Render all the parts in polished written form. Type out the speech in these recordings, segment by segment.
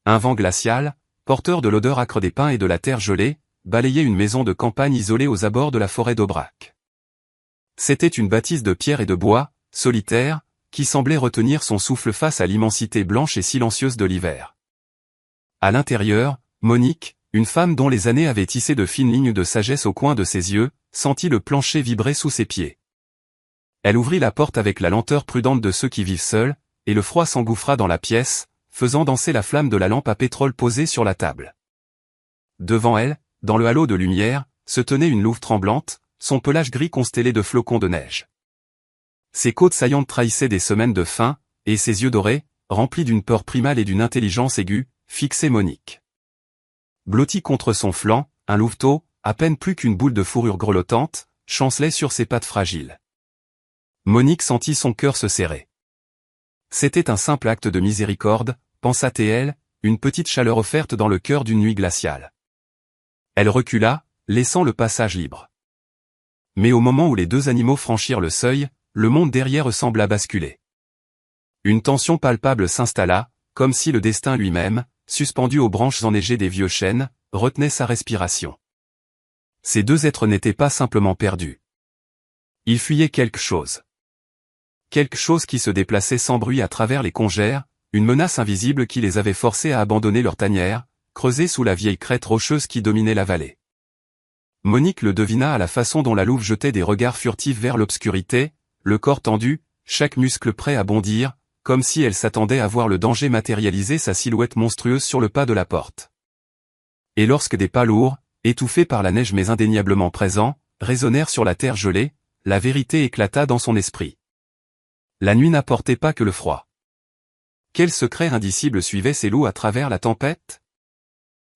Un vent glacial, porteur de l'odeur âcre des pins et de la terre gelée, balayait une maison de campagne isolée aux abords de la forêt d'Aubrac. C'était une bâtisse de pierre et de bois, solitaire, qui semblait retenir son souffle face à l'immensité blanche et silencieuse de l'hiver. À l'intérieur, Monique, une femme dont les années avaient tissé de fines lignes de sagesse au coin de ses yeux, sentit le plancher vibrer sous ses pieds. Elle ouvrit la porte avec la lenteur prudente de ceux qui vivent seuls, et le froid s'engouffra dans la pièce, faisant danser la flamme de la lampe à pétrole posée sur la table. Devant elle, dans le halo de lumière, se tenait une louve tremblante, son pelage gris constellé de flocons de neige. Ses côtes saillantes trahissaient des semaines de faim, et ses yeux dorés, remplis d'une peur primale et d'une intelligence aiguë, fixaient Monique. Blotti contre son flanc, un louveteau, à peine plus qu'une boule de fourrure grelottante, chancelait sur ses pattes fragiles. Monique sentit son cœur se serrer. C'était un simple acte de miséricorde, pensa-t-elle, une petite chaleur offerte dans le cœur d'une nuit glaciale. Elle recula, laissant le passage libre. Mais au moment où les deux animaux franchirent le seuil, le monde derrière sembla basculer. Une tension palpable s'installa, comme si le destin lui-même, suspendu aux branches enneigées des vieux chênes, retenait sa respiration. Ces deux êtres n'étaient pas simplement perdus. Ils fuyaient quelque chose. Quelque chose qui se déplaçait sans bruit à travers les congères, une menace invisible qui les avait forcés à abandonner leur tanière, creusée sous la vieille crête rocheuse qui dominait la vallée. Monique le devina à la façon dont la louve jetait des regards furtifs vers l'obscurité, le corps tendu, chaque muscle prêt à bondir, comme si elle s'attendait à voir le danger matérialiser sa silhouette monstrueuse sur le pas de la porte. Et lorsque des pas lourds, étouffés par la neige mais indéniablement présents, résonnèrent sur la terre gelée, la vérité éclata dans son esprit. La nuit n'apportait pas que le froid. Quel secret indicible suivait ces loups à travers la tempête?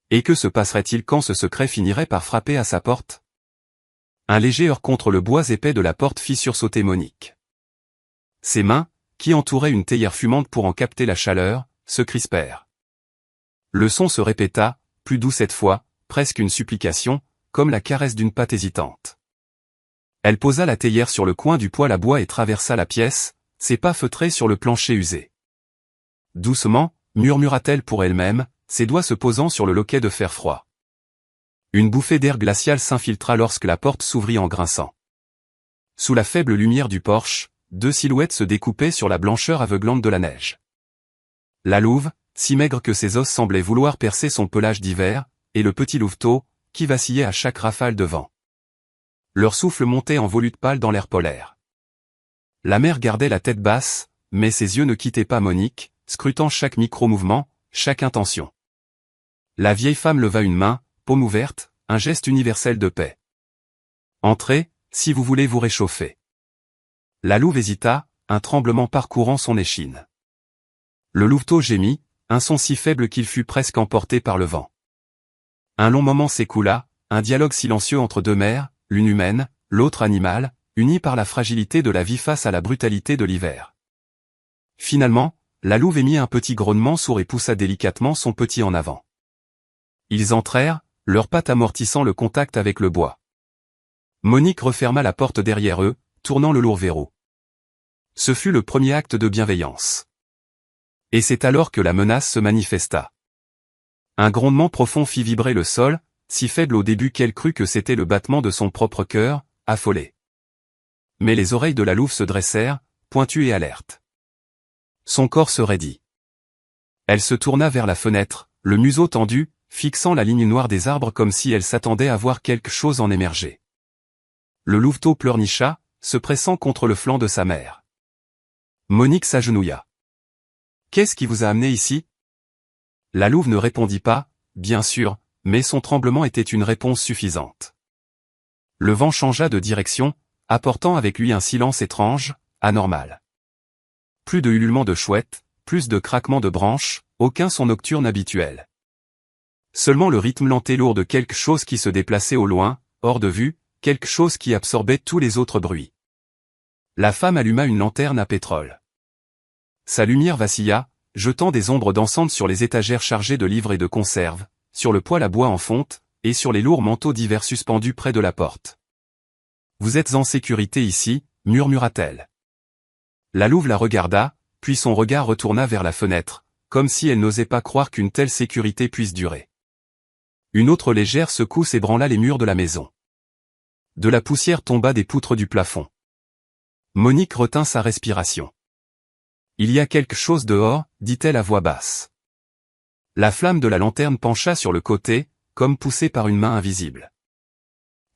Et que se passerait-il quand ce secret finirait par frapper à sa porte? Un léger heurt contre le bois épais de la porte fit sursauter Monique. Ses mains, qui entouraient une théière fumante pour en capter la chaleur, se crispèrent. Le son se répéta, plus doux cette fois, presque une supplication, comme la caresse d'une patte hésitante. Elle posa la théière sur le coin du poêle à bois et traversa la pièce, ses pas feutrés sur le plancher usé. Doucement, murmura-t-elle pour elle-même, ses doigts se posant sur le loquet de fer froid. Une bouffée d'air glacial s'infiltra lorsque la porte s'ouvrit en grinçant. Sous la faible lumière du porche, deux silhouettes se découpaient sur la blancheur aveuglante de la neige. La louve, si maigre que ses os semblaient vouloir percer son pelage d'hiver, et le petit louveteau, qui vacillait à chaque rafale de vent. Leur souffle montait en volutes pâles dans l'air polaire. La mère gardait la tête basse, mais ses yeux ne quittaient pas Monique, scrutant chaque micro-mouvement, chaque intention. La vieille femme leva une main, paume ouverte, un geste universel de paix. « Entrez, si vous voulez vous réchauffer. » La louve hésita, un tremblement parcourant son échine. Le louveteau gémit, un son si faible qu'il fut presque emporté par le vent. Un long moment s'écoula, un dialogue silencieux entre deux mères, l'une humaine, l'autre animale, unis par la fragilité de la vie face à la brutalité de l'hiver. Finalement, la louve émit un petit grognement sourd et poussa délicatement son petit en avant. Ils entrèrent, leurs pattes amortissant le contact avec le bois. Monique referma la porte derrière eux, tournant le lourd verrou. Ce fut le premier acte de bienveillance. Et c'est alors que la menace se manifesta. Un grondement profond fit vibrer le sol, si faible au début qu'elle crut que c'était le battement de son propre cœur, affolé. Mais les oreilles de la louve se dressèrent, pointues et alertes. Son corps se raidit. Elle se tourna vers la fenêtre, le museau tendu, fixant la ligne noire des arbres comme si elle s'attendait à voir quelque chose en émerger. Le louveteau pleurnicha, se pressant contre le flanc de sa mère. Monique s'agenouilla. « Qu'est-ce qui vous a amené ici ?» La louve ne répondit pas, bien sûr, mais son tremblement était une réponse suffisante. Le vent changea de direction, apportant avec lui un silence étrange, anormal. Plus de ululements de chouettes, plus de craquements de branches, aucun son nocturne habituel. Seulement le rythme lent et lourd de quelque chose qui se déplaçait au loin, hors de vue, quelque chose qui absorbait tous les autres bruits. La femme alluma une lanterne à pétrole. Sa lumière vacilla, jetant des ombres dansantes sur les étagères chargées de livres et de conserves, sur le poêle à bois en fonte, et sur les lourds manteaux d'hiver suspendus près de la porte. « Vous êtes en sécurité ici » murmura-t-elle. La louve la regarda, puis son regard retourna vers la fenêtre, comme si elle n'osait pas croire qu'une telle sécurité puisse durer. Une autre légère secousse ébranla les murs de la maison. De la poussière tomba des poutres du plafond. Monique retint sa respiration. « Il y a quelque chose dehors », dit-elle à voix basse. La flamme de la lanterne pencha sur le côté, comme poussée par une main invisible.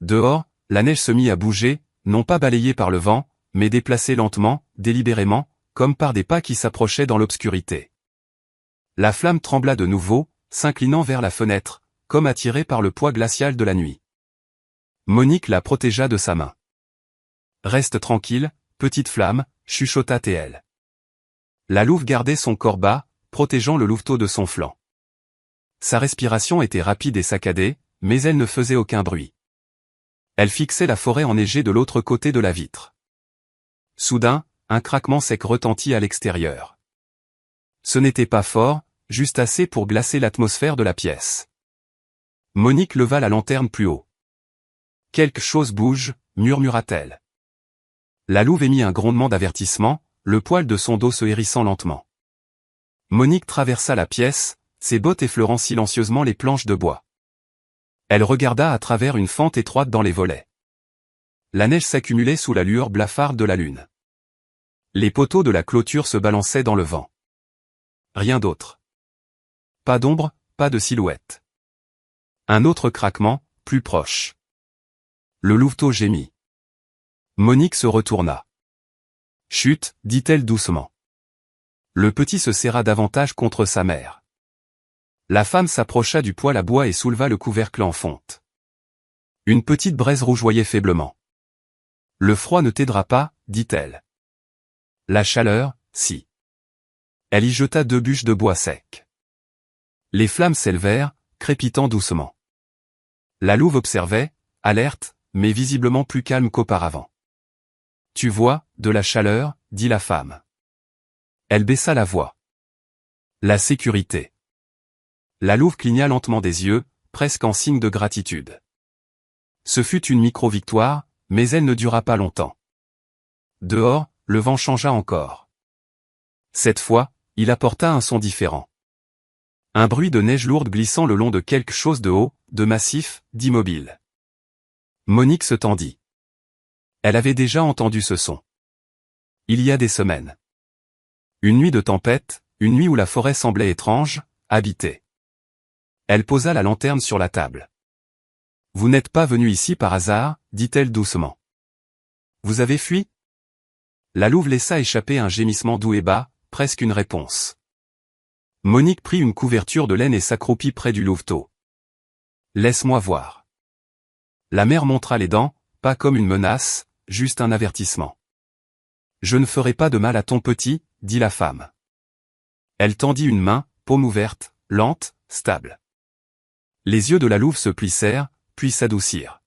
Dehors, la neige se mit à bouger, non pas balayée par le vent, mais déplacée lentement, délibérément, comme par des pas qui s'approchaient dans l'obscurité. La flamme trembla de nouveau, s'inclinant vers la fenêtre, comme attirée par le poids glacial de la nuit. Monique la protégea de sa main. « Reste tranquille, petite flamme », chuchota-t-elle. La louve gardait son corps bas, protégeant le louveteau de son flanc. Sa respiration était rapide et saccadée, mais elle ne faisait aucun bruit. Elle fixait la forêt enneigée de l'autre côté de la vitre. Soudain, un craquement sec retentit à l'extérieur. Ce n'était pas fort, juste assez pour glacer l'atmosphère de la pièce. Monique leva la lanterne plus haut. « Quelque chose bouge », murmura-t-elle. La louve émit un grondement d'avertissement, le poil de son dos se hérissant lentement. Monique traversa la pièce, ses bottes effleurant silencieusement les planches de bois. Elle regarda à travers une fente étroite dans les volets. La neige s'accumulait sous la lueur blafarde de la lune. Les poteaux de la clôture se balançaient dans le vent. Rien d'autre. Pas d'ombre, pas de silhouette. Un autre craquement, plus proche. Le louveteau gémit. Monique se retourna. « Chut », dit-elle doucement. Le petit se serra davantage contre sa mère. La femme s'approcha du poêle à bois et souleva le couvercle en fonte. Une petite braise rougeoyait faiblement. « Le froid ne t'aidera pas », dit-elle. La chaleur, si. Elle y jeta 2 bûches de bois sec. Les flammes s'élevèrent, crépitant doucement. La louve observait, alerte, mais visiblement plus calme qu'auparavant. « Tu vois, de la chaleur », dit la femme. Elle baissa la voix. « La sécurité. » La louve cligna lentement des yeux, presque en signe de gratitude. Ce fut une micro-victoire, mais elle ne dura pas longtemps. Dehors, le vent changea encore. Cette fois, il apporta un son différent. Un bruit de neige lourde glissant le long de quelque chose de haut, de massif, d'immobile. Monique se tendit. Elle avait déjà entendu ce son. Il y a des semaines. Une nuit de tempête, une nuit où la forêt semblait étrange, habitée. Elle posa la lanterne sur la table. « Vous n'êtes pas venu ici par hasard », dit-elle doucement. « Vous avez fui ?» La louve laissa échapper un gémissement doux et bas, presque une réponse. Monique prit une couverture de laine et s'accroupit près du louveteau. « Laisse-moi voir. » La mère montra les dents, pas comme une menace, juste un avertissement. « Je ne ferai pas de mal à ton petit », dit la femme. Elle tendit une main, paume ouverte, lente, stable. Les yeux de la louve se plissèrent, puis s'adoucirent.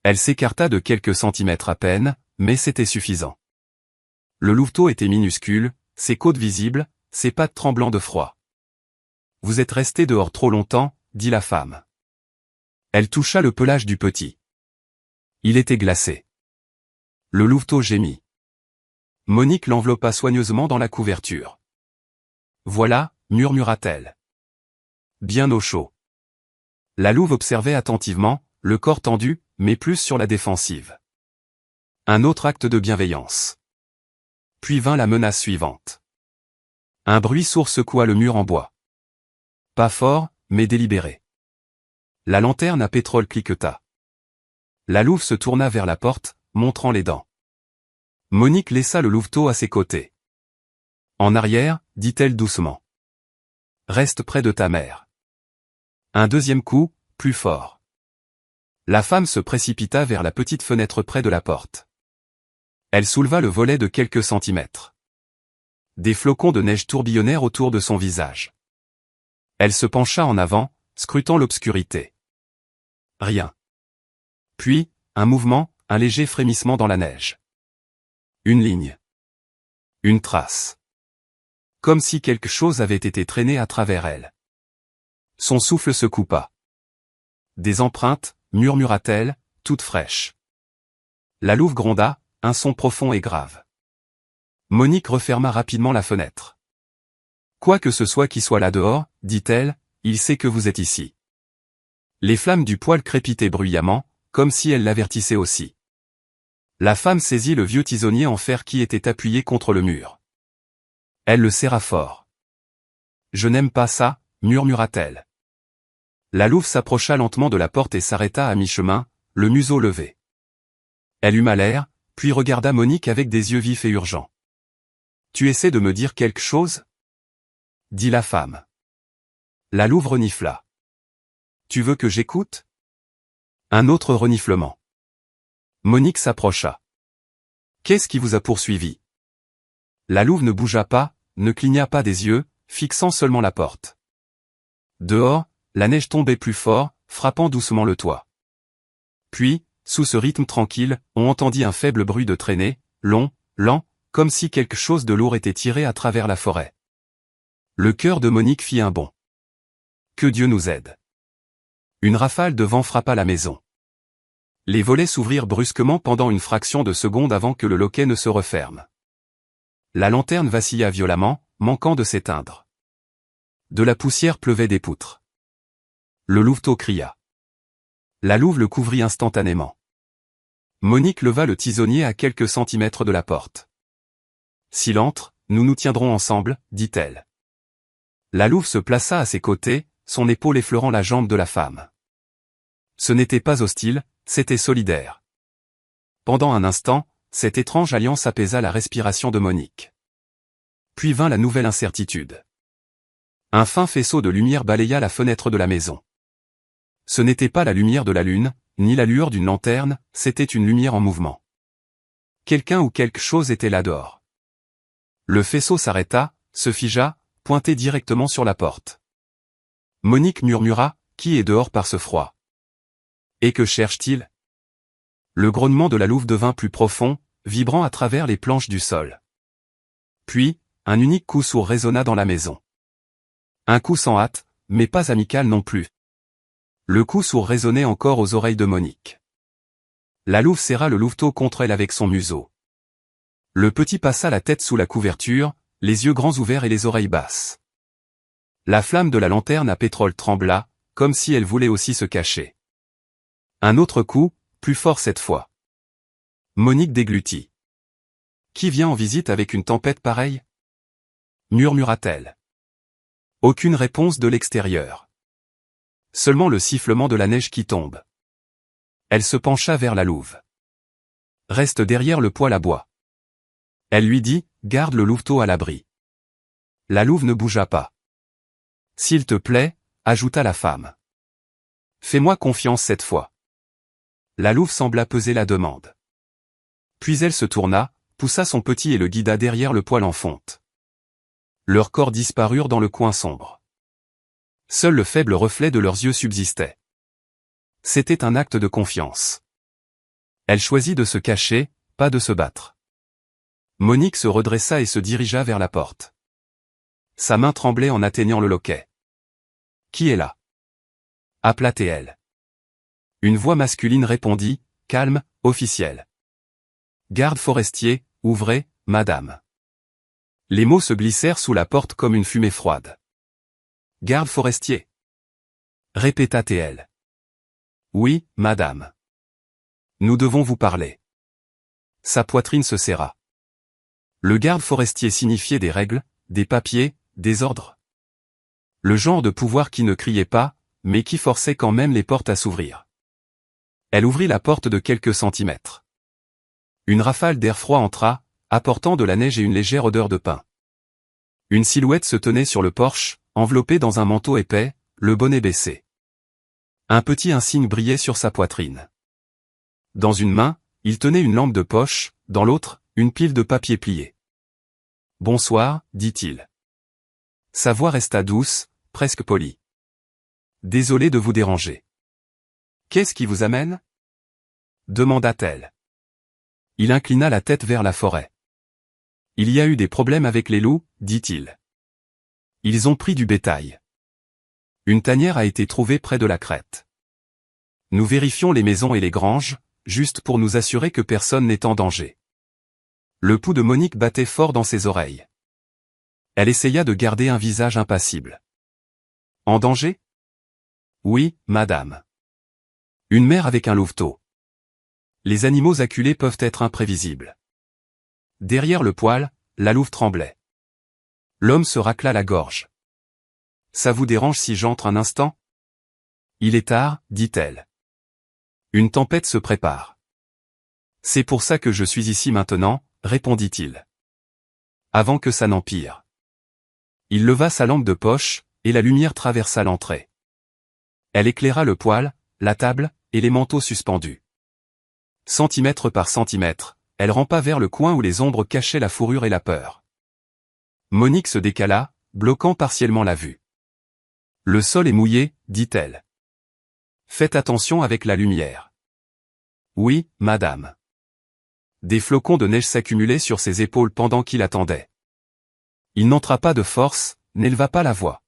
Elle s'écarta de quelques centimètres à peine, mais c'était suffisant. Le louveteau était minuscule, ses côtes visibles, ses pattes tremblant de froid. « Vous êtes resté dehors trop longtemps », dit la femme. Elle toucha le pelage du petit. Il était glacé. Le louveteau gémit. Monique l'enveloppa soigneusement dans la couverture. « Voilà », murmura-t-elle. Bien au chaud. La louve observait attentivement, le corps tendu, mais plus sur la défensive. Un autre acte de bienveillance. Puis vint la menace suivante. Un bruit sourd secoua le mur en bois. Pas fort, mais délibéré. La lanterne à pétrole cliqueta. La louve se tourna vers la porte, montrant les dents. Monique laissa le louveteau à ses côtés. « En arrière », dit-elle doucement. « Reste près de ta mère. » Un deuxième coup, plus fort. La femme se précipita vers la petite fenêtre près de la porte. Elle souleva le volet de quelques centimètres. Des flocons de neige tourbillonnèrent autour de son visage. Elle se pencha en avant, scrutant l'obscurité. Rien. Puis, un mouvement, un léger frémissement dans la neige. Une ligne. Une trace. Comme si quelque chose avait été traîné à travers elle. Son souffle se coupa. Des empreintes, murmura-t-elle, toutes fraîches. La louve gronda, un son profond et grave. Monique referma rapidement la fenêtre. Quoi que ce soit qui soit là dehors, dit-elle, il sait que vous êtes ici. Les flammes du poêle crépitaient bruyamment, comme si elles l'avertissaient aussi. La femme saisit le vieux tisonnier en fer qui était appuyé contre le mur. Elle le serra fort. « Je n'aime pas ça », murmura-t-elle. La louve s'approcha lentement de la porte et s'arrêta à mi-chemin, le museau levé. Elle huma l'air, puis regarda Monique avec des yeux vifs et urgents. « Tu essaies de me dire quelque chose ?» dit la femme. La louve renifla. « Tu veux que j'écoute ?» Un autre reniflement. Monique s'approcha. « Qu'est-ce qui vous a poursuivi ?» La louve ne bougea pas, ne cligna pas des yeux, fixant seulement la porte. Dehors, la neige tombait plus fort, frappant doucement le toit. Puis, sous ce rythme tranquille, on entendit un faible bruit de traînée, long, lent, comme si quelque chose de lourd était tiré à travers la forêt. Le cœur de Monique fit un bond. Que Dieu nous aide. Une rafale de vent frappa la maison. Les volets s'ouvrirent brusquement pendant une fraction de seconde avant que le loquet ne se referme. La lanterne vacilla violemment, manquant de s'éteindre. De la poussière pleuvait des poutres. Le louveteau cria. La louve le couvrit instantanément. Monique leva le tisonnier à quelques centimètres de la porte. « S'il entre, nous nous tiendrons ensemble, dit-elle. La louve se plaça à ses côtés, son épaule effleurant la jambe de la femme. Ce n'était pas hostile, c'était solidaire. Pendant un instant, cette étrange alliance apaisa la respiration de Monique. Puis vint la nouvelle incertitude. Un fin faisceau de lumière balaya la fenêtre de la maison. Ce n'était pas la lumière de la lune, ni la lueur d'une lanterne, c'était une lumière en mouvement. Quelqu'un ou quelque chose était là dehors. Le faisceau s'arrêta, se figea, pointé directement sur la porte. Monique murmura, « Qui est dehors par ce froid ? Et que cherche-t-il » Le grognement de la louve devint plus profond, vibrant à travers les planches du sol. Puis, un unique coup sourd résonna dans la maison. Un coup sans hâte, mais pas amical non plus. Le coup sourd résonnait encore aux oreilles de Monique. La louve serra le louveteau contre elle avec son museau. Le petit passa la tête sous la couverture, les yeux grands ouverts et les oreilles basses. La flamme de la lanterne à pétrole trembla, comme si elle voulait aussi se cacher. Un autre coup, plus fort cette fois. Monique déglutit. « Qui vient en visite avec une tempête pareille ?» murmura-t-elle. Aucune réponse de l'extérieur. Seulement le sifflement de la neige qui tombe. Elle se pencha vers la louve. « Reste derrière le poêle à bois. » Elle lui dit, « Garde le louveteau à l'abri. » La louve ne bougea pas. « S'il te plaît, » ajouta la femme. « Fais-moi confiance cette fois. » La louve sembla peser la demande. Puis elle se tourna, poussa son petit et le guida derrière le poêle en fonte. Leurs corps disparurent dans le coin sombre. Seul le faible reflet de leurs yeux subsistait. C'était un acte de confiance. Elle choisit de se cacher, pas de se battre. Monique se redressa et se dirigea vers la porte. Sa main tremblait en atteignant le loquet. « Qui est là » appela-t-elle. Une voix masculine répondit, calme, officielle. « Garde forestier, ouvrez, madame. » Les mots se glissèrent sous la porte comme une fumée froide. « Garde forestier » répéta-t-elle. « Oui, madame. Nous devons vous parler. » Sa poitrine se serra. Le garde forestier signifiait des règles, des papiers, des ordres. Le genre de pouvoir qui ne criait pas, mais qui forçait quand même les portes à s'ouvrir. Elle ouvrit la porte de quelques centimètres. Une rafale d'air froid entra, apportant de la neige et une légère odeur de pain. Une silhouette se tenait sur le porche, enveloppée dans un manteau épais, le bonnet baissé. Un petit insigne brillait sur sa poitrine. Dans une main, il tenait une lampe de poche, dans l'autre, une pile de papier plié. « Bonsoir, dit-il. » Sa voix resta douce, presque polie. « Désolé de vous déranger. »« Qu'est-ce qui vous amène ?» demanda-t-elle. Il inclina la tête vers la forêt. « Il y a eu des problèmes avec les loups, dit-il. Ils ont pris du bétail. Une tanière a été trouvée près de la crête. Nous vérifions les maisons et les granges, juste pour nous assurer que personne n'est en danger. » Le pouls de Monique battait fort dans ses oreilles. Elle essaya de garder un visage impassible. En danger? Oui, madame. Une mère avec un louveteau. Les animaux acculés peuvent être imprévisibles. Derrière le poêle, la louve tremblait. L'homme se racla la gorge. Ça vous dérange si j'entre un instant? Il est tard, dit-elle. Une tempête se prépare. C'est pour ça que je suis ici maintenant, répondit-il. Avant que ça n'empire. Il leva sa lampe de poche, et la lumière traversa l'entrée. Elle éclaira le poêle, la table, et les manteaux suspendus. Centimètre par centimètre, elle rampa vers le coin où les ombres cachaient la fourrure et la peur. Monique se décala, bloquant partiellement la vue. Le sol est mouillé, dit-elle. Faites attention avec la lumière. Oui, madame. Des flocons de neige s'accumulaient sur ses épaules pendant qu'il attendait. Il n'entra pas de force, n'éleva pas la voix.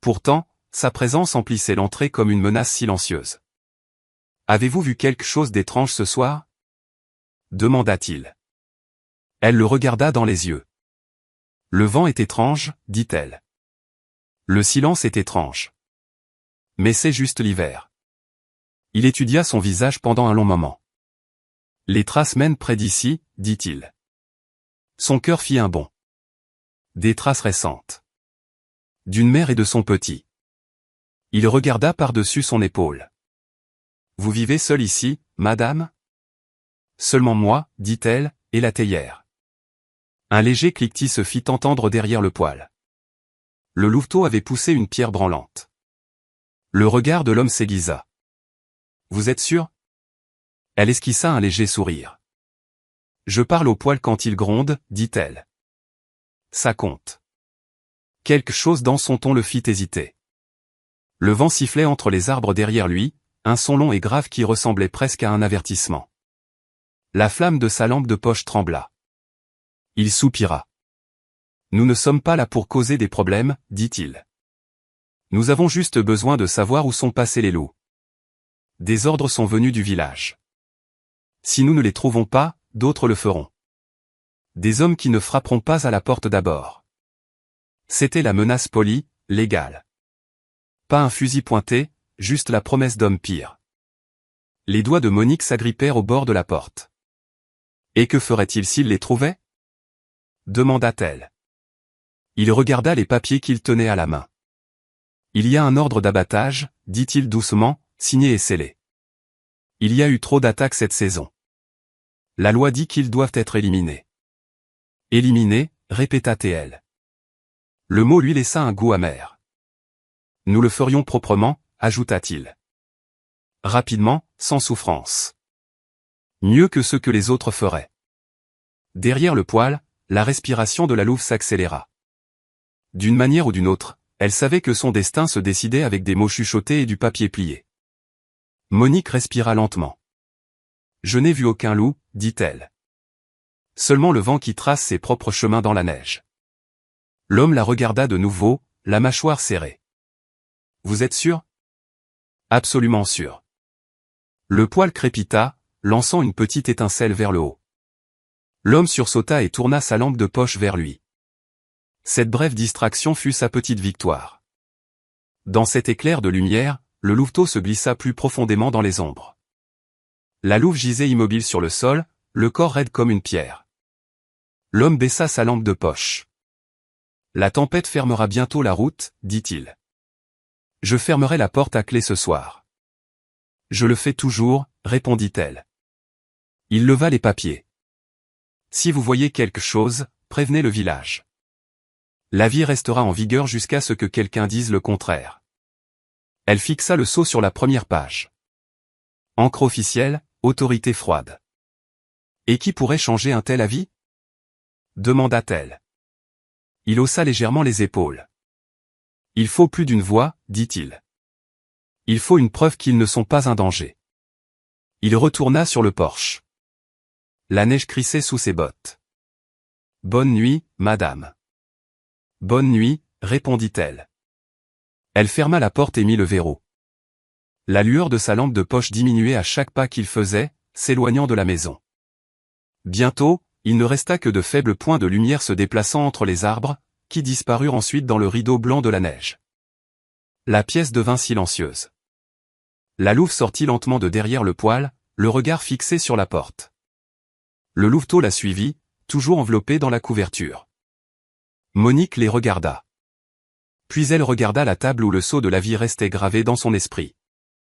Pourtant, sa présence emplissait l'entrée comme une menace silencieuse. Avez-vous vu quelque chose d'étrange ce soir? Demanda-t-il. Elle le regarda dans les yeux. Le vent est étrange, dit-elle. Le silence est étrange. Mais c'est juste l'hiver. Il étudia son visage pendant un long moment. Les traces mènent près d'ici, dit-il. Son cœur fit un bond. Des traces récentes. D'une mère et de son petit. Il regarda par-dessus son épaule. Vous vivez seul ici, madame? Seulement moi, dit-elle, et la théière. Un léger cliquetis se fit entendre derrière le poêle. Le louveteau avait poussé une pierre branlante. Le regard de l'homme s'aiguisa. Vous êtes sûr? Elle esquissa un léger sourire. Je parle au poêle quand il gronde, dit-elle. Ça compte. Quelque chose dans son ton le fit hésiter. Le vent sifflait entre les arbres derrière lui, un son long et grave qui ressemblait presque à un avertissement. La flamme de sa lampe de poche trembla. Il soupira. Nous ne sommes pas là pour causer des problèmes, dit-il. Nous avons juste besoin de savoir où sont passés les loups. Des ordres sont venus du village. Si nous ne les trouvons pas, d'autres le feront. Des hommes qui ne frapperont pas à la porte d'abord. C'était la menace polie, légale. Pas un fusil pointé, juste la promesse d'homme pire. Les doigts de Monique s'agrippèrent au bord de la porte. Et que ferait-il s'il les trouvait? Demanda-t-elle. Il regarda les papiers qu'il tenait à la main. Il y a un ordre d'abattage, dit-il doucement, signé et scellé. Il y a eu trop d'attaques cette saison. La loi dit qu'ils doivent être éliminés. Éliminés, répéta-t-elle. Le mot lui laissa un goût amer. Nous le ferions proprement, ajouta-t-il. Rapidement, sans souffrance. Mieux que ce que les autres feraient. Derrière le poêle, la respiration de la louve s'accéléra. D'une manière ou d'une autre, elle savait que son destin se décidait avec des mots chuchotés et du papier plié. Monique respira lentement. Je n'ai vu aucun loup, dit-elle. Seulement le vent qui trace ses propres chemins dans la neige. L'homme la regarda de nouveau, la mâchoire serrée. Vous êtes sûr? Absolument sûr. Le poêle crépita, lançant une petite étincelle vers le haut. L'homme sursauta et tourna sa lampe de poche vers lui. Cette brève distraction fut sa petite victoire. Dans cet éclair de lumière, le louveteau se glissa plus profondément dans les ombres. La louve gisait immobile sur le sol, le corps raide comme une pierre. L'homme baissa sa lampe de poche. La tempête fermera bientôt la route, dit-il. Je fermerai la porte à clé ce soir. Je le fais toujours, répondit-elle. Il leva les papiers. Si vous voyez quelque chose, prévenez le village. La vie restera en vigueur jusqu'à ce que quelqu'un dise le contraire. Elle fixa le sceau sur la première page. Encre officielle, autorité froide. Et qui pourrait changer un tel avis? Demanda-t-elle. Il haussa légèrement les épaules. Il faut plus d'une voix, dit-il. Il faut une preuve qu'ils ne sont pas un danger. Il retourna sur le porche. La neige crissait sous ses bottes. Bonne nuit, madame. Bonne nuit, répondit-elle. Elle ferma la porte et mit le verrou. La lueur de sa lampe de poche diminuait à chaque pas qu'il faisait, s'éloignant de la maison. Bientôt, il ne resta que de faibles points de lumière se déplaçant entre les arbres, qui disparurent ensuite dans le rideau blanc de la neige. La pièce devint silencieuse. La louve sortit lentement de derrière le poêle, le regard fixé sur la porte. Le louveteau la suivit, toujours enveloppé dans la couverture. Monique les regarda. Puis elle regarda la table où le sceau de la vie restait gravé dans son esprit.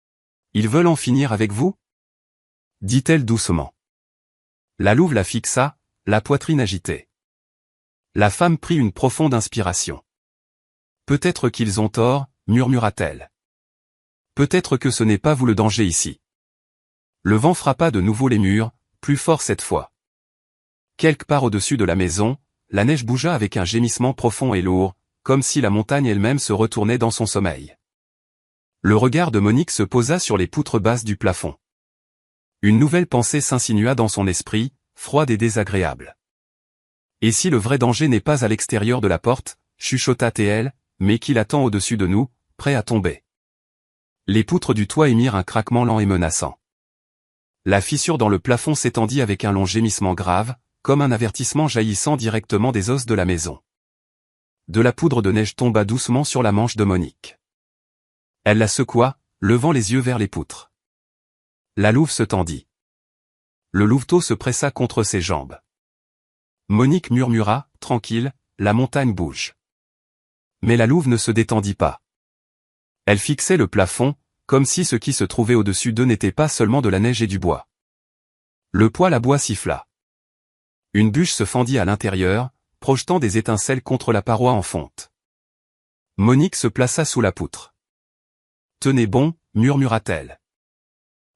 « Ils veulent en finir avec vous ?» dit-elle doucement. La louve la fixa, la poitrine agitée. La femme prit une profonde inspiration. « Peut-être qu'ils ont tort, murmura-t-elle. Peut-être que ce n'est pas vous le danger ici. » Le vent frappa de nouveau les murs, plus fort cette fois. Quelque part au-dessus de la maison, la neige bougea avec un gémissement profond et lourd, comme si la montagne elle-même se retournait dans son sommeil. Le regard de Monique se posa sur les poutres basses du plafond. Une nouvelle pensée s'insinua dans son esprit, froide et désagréable. « Et si le vrai danger n'est pas à l'extérieur de la porte, chuchota-t-elle, mais qu'il attend au-dessus de nous, prêt à tomber. » Les poutres du toit émirent un craquement lent et menaçant. La fissure dans le plafond s'étendit avec un long gémissement grave, comme un avertissement jaillissant directement des os de la maison. De la poudre de neige tomba doucement sur la manche de Monique. Elle la secoua, levant les yeux vers les poutres. La louve se tendit. Le louveteau se pressa contre ses jambes. Monique murmura, tranquille, la montagne bouge. Mais la louve ne se détendit pas. Elle fixait le plafond, comme si ce qui se trouvait au-dessus d'eux n'était pas seulement de la neige et du bois. Le poêle à bois siffla. Une bûche se fendit à l'intérieur, projetant des étincelles contre la paroi en fonte. Monique se plaça sous la poutre. « Tenez bon, murmura-t-elle.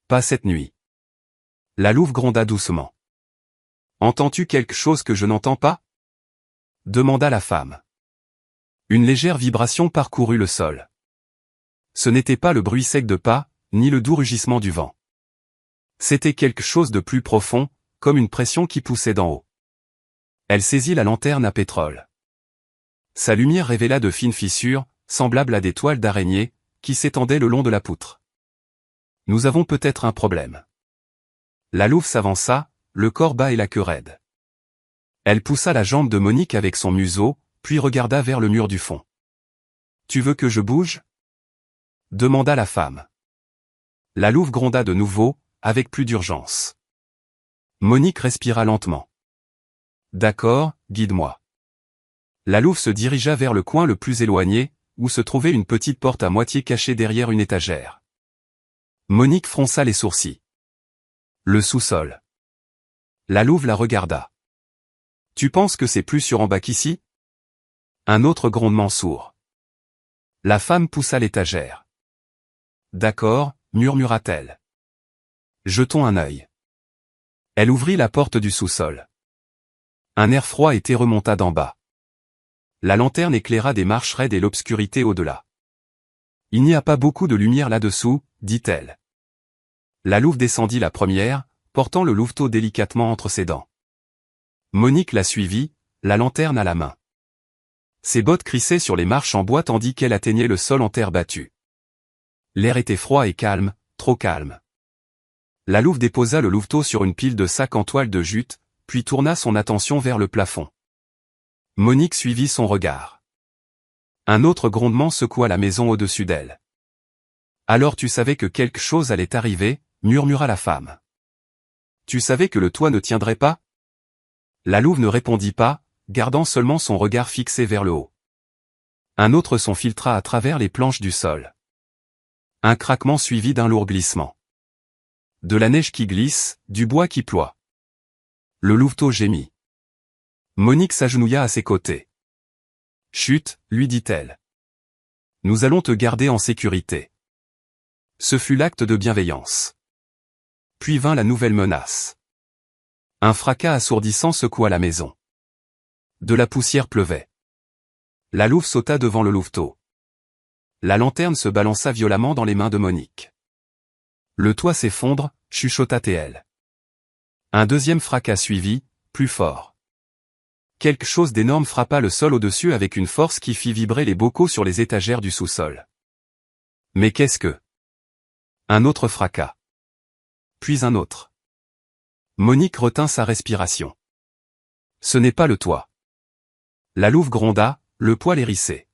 Pas cette nuit. » La louve gronda doucement. « Entends-tu quelque chose que je n'entends pas ?» demanda la femme. Une légère vibration parcourut le sol. Ce n'était pas le bruit sec de pas, ni le doux rugissement du vent. C'était quelque chose de plus profond, comme une pression qui poussait d'en haut. Elle saisit la lanterne à pétrole. Sa lumière révéla de fines fissures, semblables à des toiles d'araignée, qui s'étendaient le long de la poutre. « Nous avons peut-être un problème. » La louve s'avança, le corps bas et la queue raide. Elle poussa la jambe de Monique avec son museau, puis regarda vers le mur du fond. « Tu veux que je bouge ?» demanda la femme. La louve gronda de nouveau, avec plus d'urgence. Monique respira lentement. « D'accord, guide-moi. » La louve se dirigea vers le coin le plus éloigné, où se trouvait une petite porte à moitié cachée derrière une étagère. Monique fronça les sourcils. Le sous-sol. La louve la regarda. « Tu penses que c'est plus sûr en bas qu'ici ?» Un autre grondement sourd. La femme poussa l'étagère. « D'accord, murmura-t-elle. Jetons un œil. » Elle ouvrit la porte du sous-sol. Un air froid et remonta d'en bas. La lanterne éclaira des marches raides et l'obscurité au-delà. « Il n'y a pas beaucoup de lumière là-dessous, » dit-elle. La louve descendit la première, portant le louveteau délicatement entre ses dents. Monique la suivit, la lanterne à la main. Ses bottes crissaient sur les marches en bois tandis qu'elle atteignait le sol en terre battue. L'air était froid et calme, trop calme. La louve déposa le louveteau sur une pile de sacs en toile de jute, puis tourna son attention vers le plafond. Monique suivit son regard. Un autre grondement secoua la maison au-dessus d'elle. « Alors tu savais que quelque chose allait arriver ?» murmura la femme. « Tu savais que le toit ne tiendrait pas ?» La louve ne répondit pas, gardant seulement son regard fixé vers le haut. Un autre son filtra à travers les planches du sol. Un craquement suivi d'un lourd glissement. De la neige qui glisse, du bois qui ploie. Le louveteau gémit. Monique s'agenouilla à ses côtés. « Chut, lui dit-elle. Nous allons te garder en sécurité. » Ce fut l'acte de bienveillance. Puis vint la nouvelle menace. Un fracas assourdissant secoua la maison. De la poussière pleuvait. La louve sauta devant le louveteau. La lanterne se balança violemment dans les mains de Monique. Le toit s'effondre, chuchota-t-elle. Un deuxième fracas suivit, plus fort. Quelque chose d'énorme frappa le sol au-dessus avec une force qui fit vibrer les bocaux sur les étagères du sous-sol. Mais qu'est-ce que? Un autre fracas. Puis un autre. Monique retint sa respiration. Ce n'est pas le toit. La louve gronda, le poêle hérissé.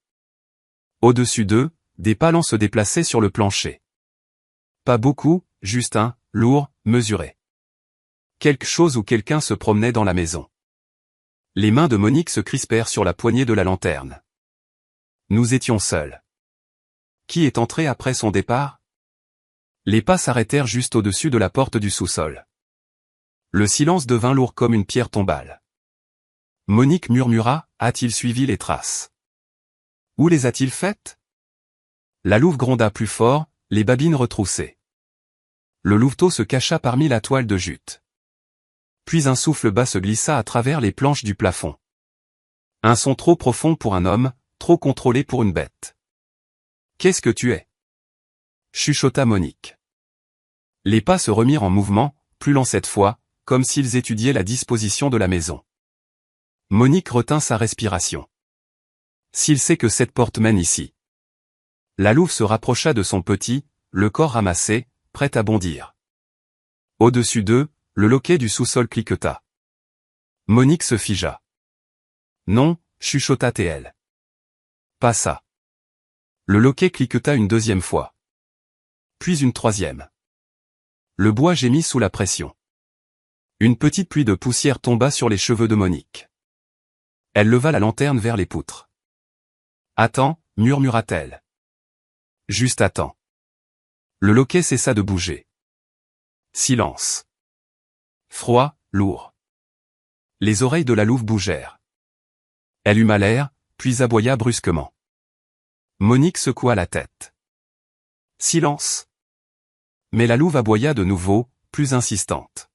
Au-dessus d'eux, des palans se déplaçaient sur le plancher. Pas beaucoup, juste un, lourd, mesuré. Quelque chose ou quelqu'un se promenait dans la maison. Les mains de Monique se crispèrent sur la poignée de la lanterne. Nous étions seuls. Qui est entré après son départ? Les pas s'arrêtèrent juste au-dessus de la porte du sous-sol. Le silence devint lourd comme une pierre tombale. Monique murmura, a-t-il suivi les traces? Où les a-t-il faites? La louve gronda plus fort, les babines retroussées. Le louveteau se cacha parmi la toile de jute. Puis un souffle bas se glissa à travers les planches du plafond. Un son trop profond pour un homme, trop contrôlé pour une bête. Qu'est-ce que tu es? Chuchota Monique. Les pas se remirent en mouvement, plus lents cette fois, comme s'ils étudiaient la disposition de la maison. Monique retint sa respiration. S'il sait que cette porte mène ici. La louve se rapprocha de son petit, le corps ramassé, prêt à bondir. Au-dessus d'eux, le loquet du sous-sol cliqueta. Monique se figea. Non, chuchota-t-elle. Pas ça. Le loquet cliqueta une deuxième fois. Puis une troisième. Le bois gémit sous la pression. Une petite pluie de poussière tomba sur les cheveux de Monique. Elle leva la lanterne vers les poutres. Attends, murmura-t-elle. Juste attends. Le loquet cessa de bouger. Silence. Froid, lourd. Les oreilles de la louve bougèrent. Elle huma l'air, puis aboya brusquement. Monique secoua la tête. Silence. Mais la louve aboya de nouveau, plus insistante.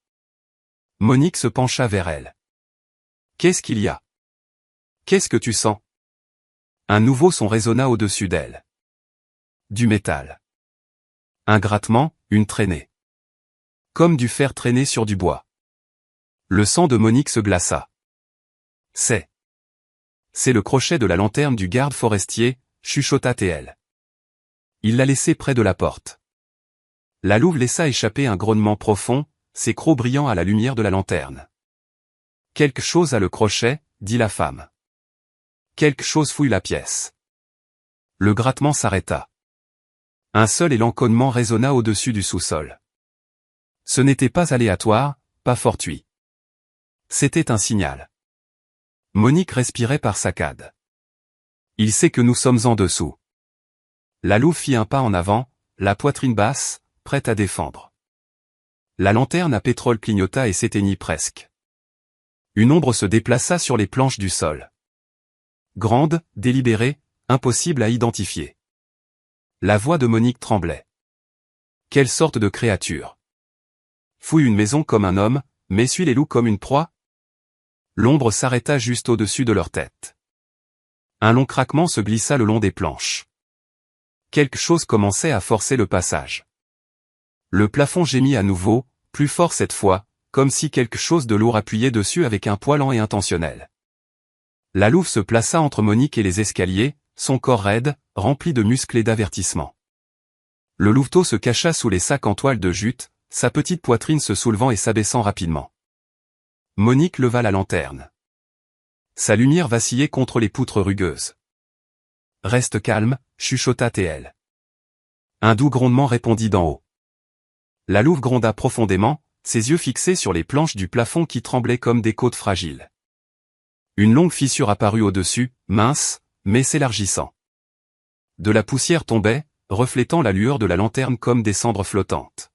Monique se pencha vers elle. Qu'est-ce qu'il y a? Qu'est-ce que tu sens? Un nouveau son résonna au-dessus d'elle. Du métal. Un grattement, une traînée. Comme du fer traîné sur du bois. Le sang de Monique se glaça. C'est le crochet de la lanterne du garde forestier, chuchota-t-elle. Il l'a laissé près de la porte. La louve laissa échapper un grognement profond, ses crocs brillant à la lumière de la lanterne. Quelque chose a le crochet, dit la femme. Quelque chose fouille la pièce. Le grattement s'arrêta. Un seul élanconnement résonna au-dessus du sous-sol. Ce n'était pas aléatoire, pas fortuit. C'était un signal. Monique respirait par saccades. Il sait que nous sommes en dessous. La louve fit un pas en avant, la poitrine basse, prête à défendre. La lanterne à pétrole clignota et s'éteignit presque. Une ombre se déplaça sur les planches du sol. Grande, délibérée, impossible à identifier. La voix de Monique tremblait. Quelle sorte de créature? Fouille une maison comme un homme, mais suit les loups comme une proie? L'ombre s'arrêta juste au-dessus de leur tête. Un long craquement se glissa le long des planches. Quelque chose commençait à forcer le passage. Le plafond gémit à nouveau, plus fort cette fois, comme si quelque chose de lourd appuyait dessus avec un poids lent et intentionnel. La louve se plaça entre Monique et les escaliers, son corps raide, rempli de muscles et d'avertissement. Le louveteau se cacha sous les sacs en toile de jute, sa petite poitrine se soulevant et s'abaissant rapidement. Monique leva la lanterne. Sa lumière vacillait contre les poutres rugueuses. Reste calme, chuchota-t-elle. Un doux grondement répondit d'en haut. La louve gronda profondément, ses yeux fixés sur les planches du plafond qui tremblaient comme des côtes fragiles. Une longue fissure apparut au-dessus, mince, mais s'élargissant. De la poussière tombait, reflétant la lueur de la lanterne comme des cendres flottantes.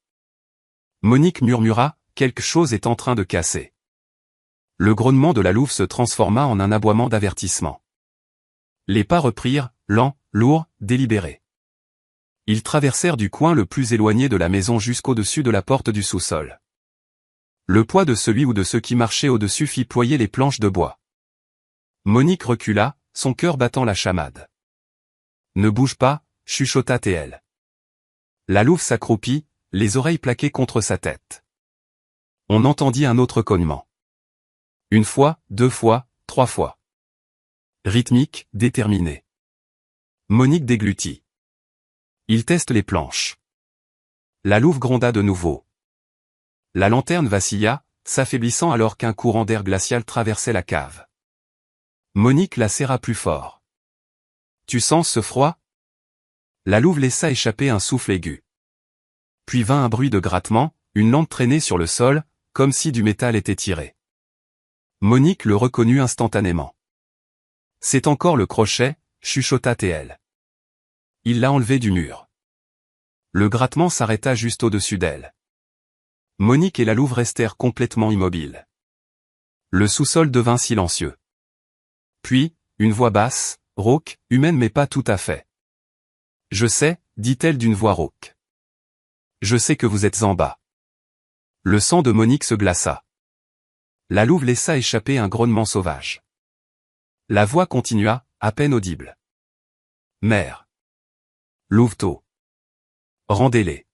Monique murmura, quelque chose est en train de casser. Le grognement de la louve se transforma en un aboiement d'avertissement. Les pas reprirent, lents, lourds, délibérés. Ils traversèrent du coin le plus éloigné de la maison jusqu'au-dessus de la porte du sous-sol. Le poids de celui ou de ceux qui marchaient au-dessus fit ployer les planches de bois. Monique recula, son cœur battant la chamade. Ne bouge pas, chuchota-t-elle. La louve s'accroupit, les oreilles plaquées contre sa tête. On entendit un autre cognement. Une fois, 2 fois, 3 fois. Rythmique, déterminé. Monique déglutit. Il teste les planches. La louve gronda de nouveau. La lanterne vacilla, s'affaiblissant alors qu'un courant d'air glacial traversait la cave. Monique la serra plus fort. Tu sens ce froid? La louve laissa échapper un souffle aigu. Puis vint un bruit de grattement, une lampe traînée sur le sol, comme si du métal était tiré. Monique le reconnut instantanément. C'est encore le crochet, chuchota T.L. Il l'a enlevé du mur. Le grattement s'arrêta juste au-dessus d'elle. Monique et la louve restèrent complètement immobiles. Le sous-sol devint silencieux. Puis, une voix basse, rauque, humaine mais pas tout à fait. Je sais, dit-elle d'une voix rauque. Je sais que vous êtes en bas. Le sang de Monique se glaça. La louve laissa échapper un grognement sauvage. La voix continua, à peine audible. Mère. Louveteau. Rendez-les.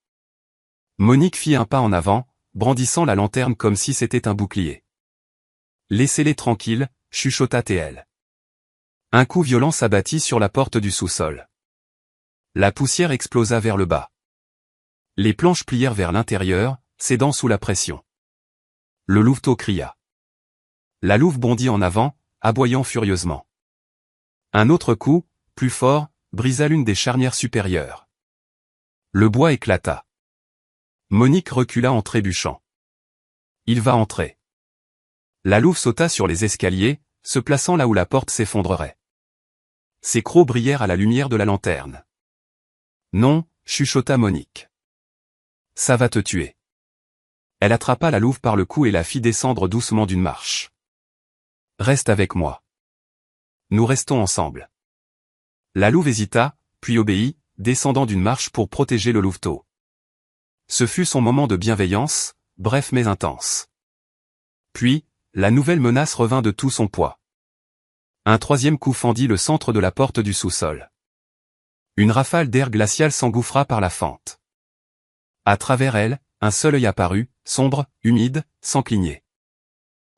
Monique fit un pas en avant, brandissant la lanterne comme si c'était un bouclier. Laissez-les tranquilles, chuchota T.L. Un coup violent s'abattit sur la porte du sous-sol. La poussière explosa vers le bas. Les planches plièrent vers l'intérieur, cédant sous la pression. Le louveteau cria. La louve bondit en avant, aboyant furieusement. Un autre coup, plus fort, brisa l'une des charnières supérieures. Le bois éclata. Monique recula en trébuchant. Il va entrer. La louve sauta sur les escaliers, se plaçant là où la porte s'effondrerait. Ses crocs brillèrent à la lumière de la lanterne. Non, chuchota Monique. Ça va te tuer. Elle attrapa la louve par le cou et la fit descendre doucement d'une marche. Reste avec moi. Nous restons ensemble. La louve hésita, puis obéit, descendant d'une marche pour protéger le louveteau. Ce fut son moment de bienveillance, bref mais intense. Puis, la nouvelle menace revint de tout son poids. Un troisième coup fendit le centre de la porte du sous-sol. Une rafale d'air glacial s'engouffra par la fente. À travers elle, un seul œil apparut, sombre, humide, sans cligner.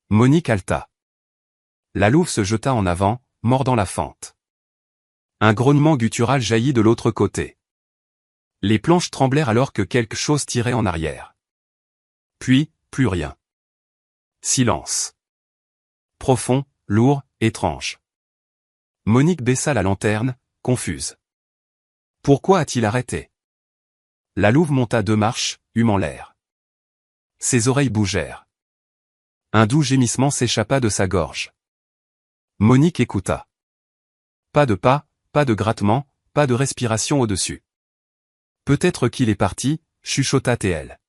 Monique haleta. La louve se jeta en avant, mordant la fente. Un grognement guttural jaillit de l'autre côté. Les planches tremblèrent alors que quelque chose tirait en arrière. Puis, plus rien. Silence. Profond, lourd, étrange. Monique baissa la lanterne, confuse. Pourquoi a-t-il arrêté? La louve monta 2 marches, humant l'air. Ses oreilles bougèrent. Un doux gémissement s'échappa de sa gorge. Monique écouta. Pas de pas, pas de grattement, pas de respiration au-dessus. Peut-être qu'il est parti, chuchota T.L.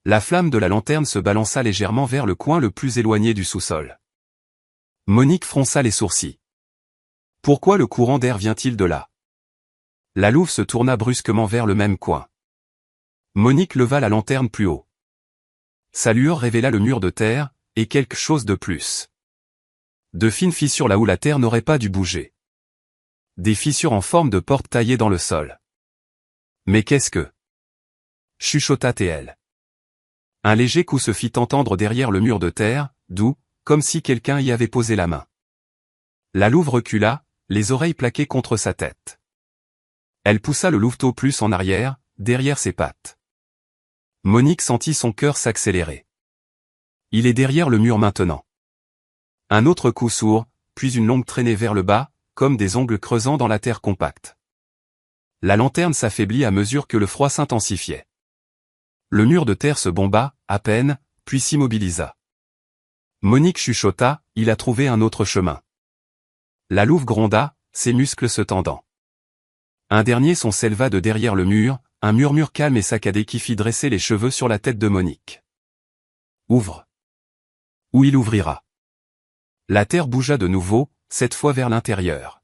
La flamme de la lanterne se balança légèrement vers le coin le plus éloigné du sous-sol. Monique fronça les sourcils. Pourquoi le courant d'air vient-il de là? La louve se tourna brusquement vers le même coin. Monique leva la lanterne plus haut. Sa lueur révéla le mur de terre, et quelque chose de plus. De fines fissures là où la terre n'aurait pas dû bouger. Des fissures en forme de porte taillées dans le sol. Mais qu'est-ce que? Chuchota T.L. Un léger coup se fit entendre derrière le mur de terre, doux, comme si quelqu'un y avait posé la main. La louve recula, les oreilles plaquées contre sa tête. Elle poussa le louveteau plus en arrière, derrière ses pattes. Monique sentit son cœur s'accélérer. Il est derrière le mur maintenant. Un autre coup sourd, puis une longue traînée vers le bas, comme des ongles creusant dans la terre compacte. La lanterne s'affaiblit à mesure que le froid s'intensifiait. Le mur de terre se bomba, à peine, puis s'immobilisa. Monique chuchota, il a trouvé un autre chemin. La louve gronda, ses muscles se tendant. Un dernier son s'éleva de derrière le mur, un murmure calme et saccadé qui fit dresser les cheveux sur la tête de Monique. Ouvre. Ou il ouvrira. La terre bougea de nouveau, cette fois vers l'intérieur.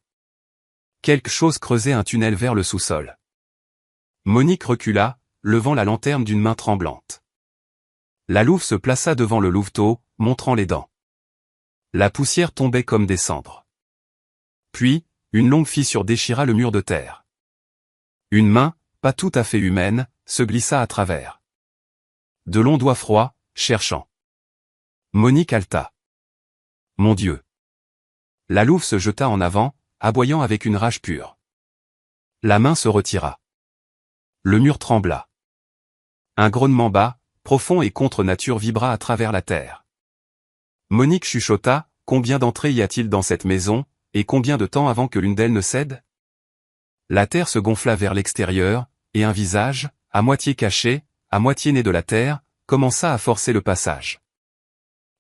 Quelque chose creusait un tunnel vers le sous-sol. Monique recula, levant la lanterne d'une main tremblante. La louve se plaça devant le louveteau, montrant les dents. La poussière tombait comme des cendres. Puis, une longue fissure déchira le mur de terre. Une main, pas tout à fait humaine, se glissa à travers. De longs doigts froids, cherchant. Monique haleta. Mon Dieu! La louve se jeta en avant, aboyant avec une rage pure. La main se retira. Le mur trembla. Un grognement bas, profond et contre nature vibra à travers la terre. Monique chuchota, combien d'entrées y a-t-il dans cette maison, et combien de temps avant que l'une d'elles ne cède? La terre se gonfla vers l'extérieur, et un visage, à moitié caché, à moitié né de la terre, commença à forcer le passage.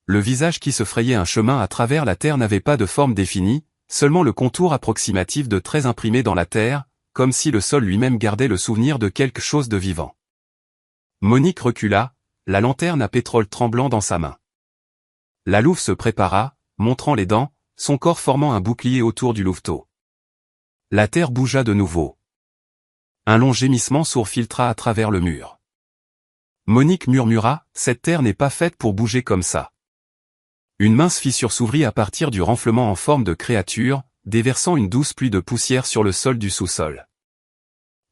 Le visage qui se frayait un chemin à travers la terre n'avait pas de forme définie, seulement le contour approximatif de traits imprimés dans la terre, comme si le sol lui-même gardait le souvenir de quelque chose de vivant. Monique recula, la lanterne à pétrole tremblant dans sa main. La louve se prépara, montrant les dents, son corps formant un bouclier autour du louveteau. La terre bougea de nouveau. Un long gémissement sourd filtra à travers le mur. Monique murmura, « Cette terre n'est pas faite pour bouger comme ça. » Une mince fissure s'ouvrit à partir du renflement en forme de créature, déversant une douce pluie de poussière sur le sol du sous-sol.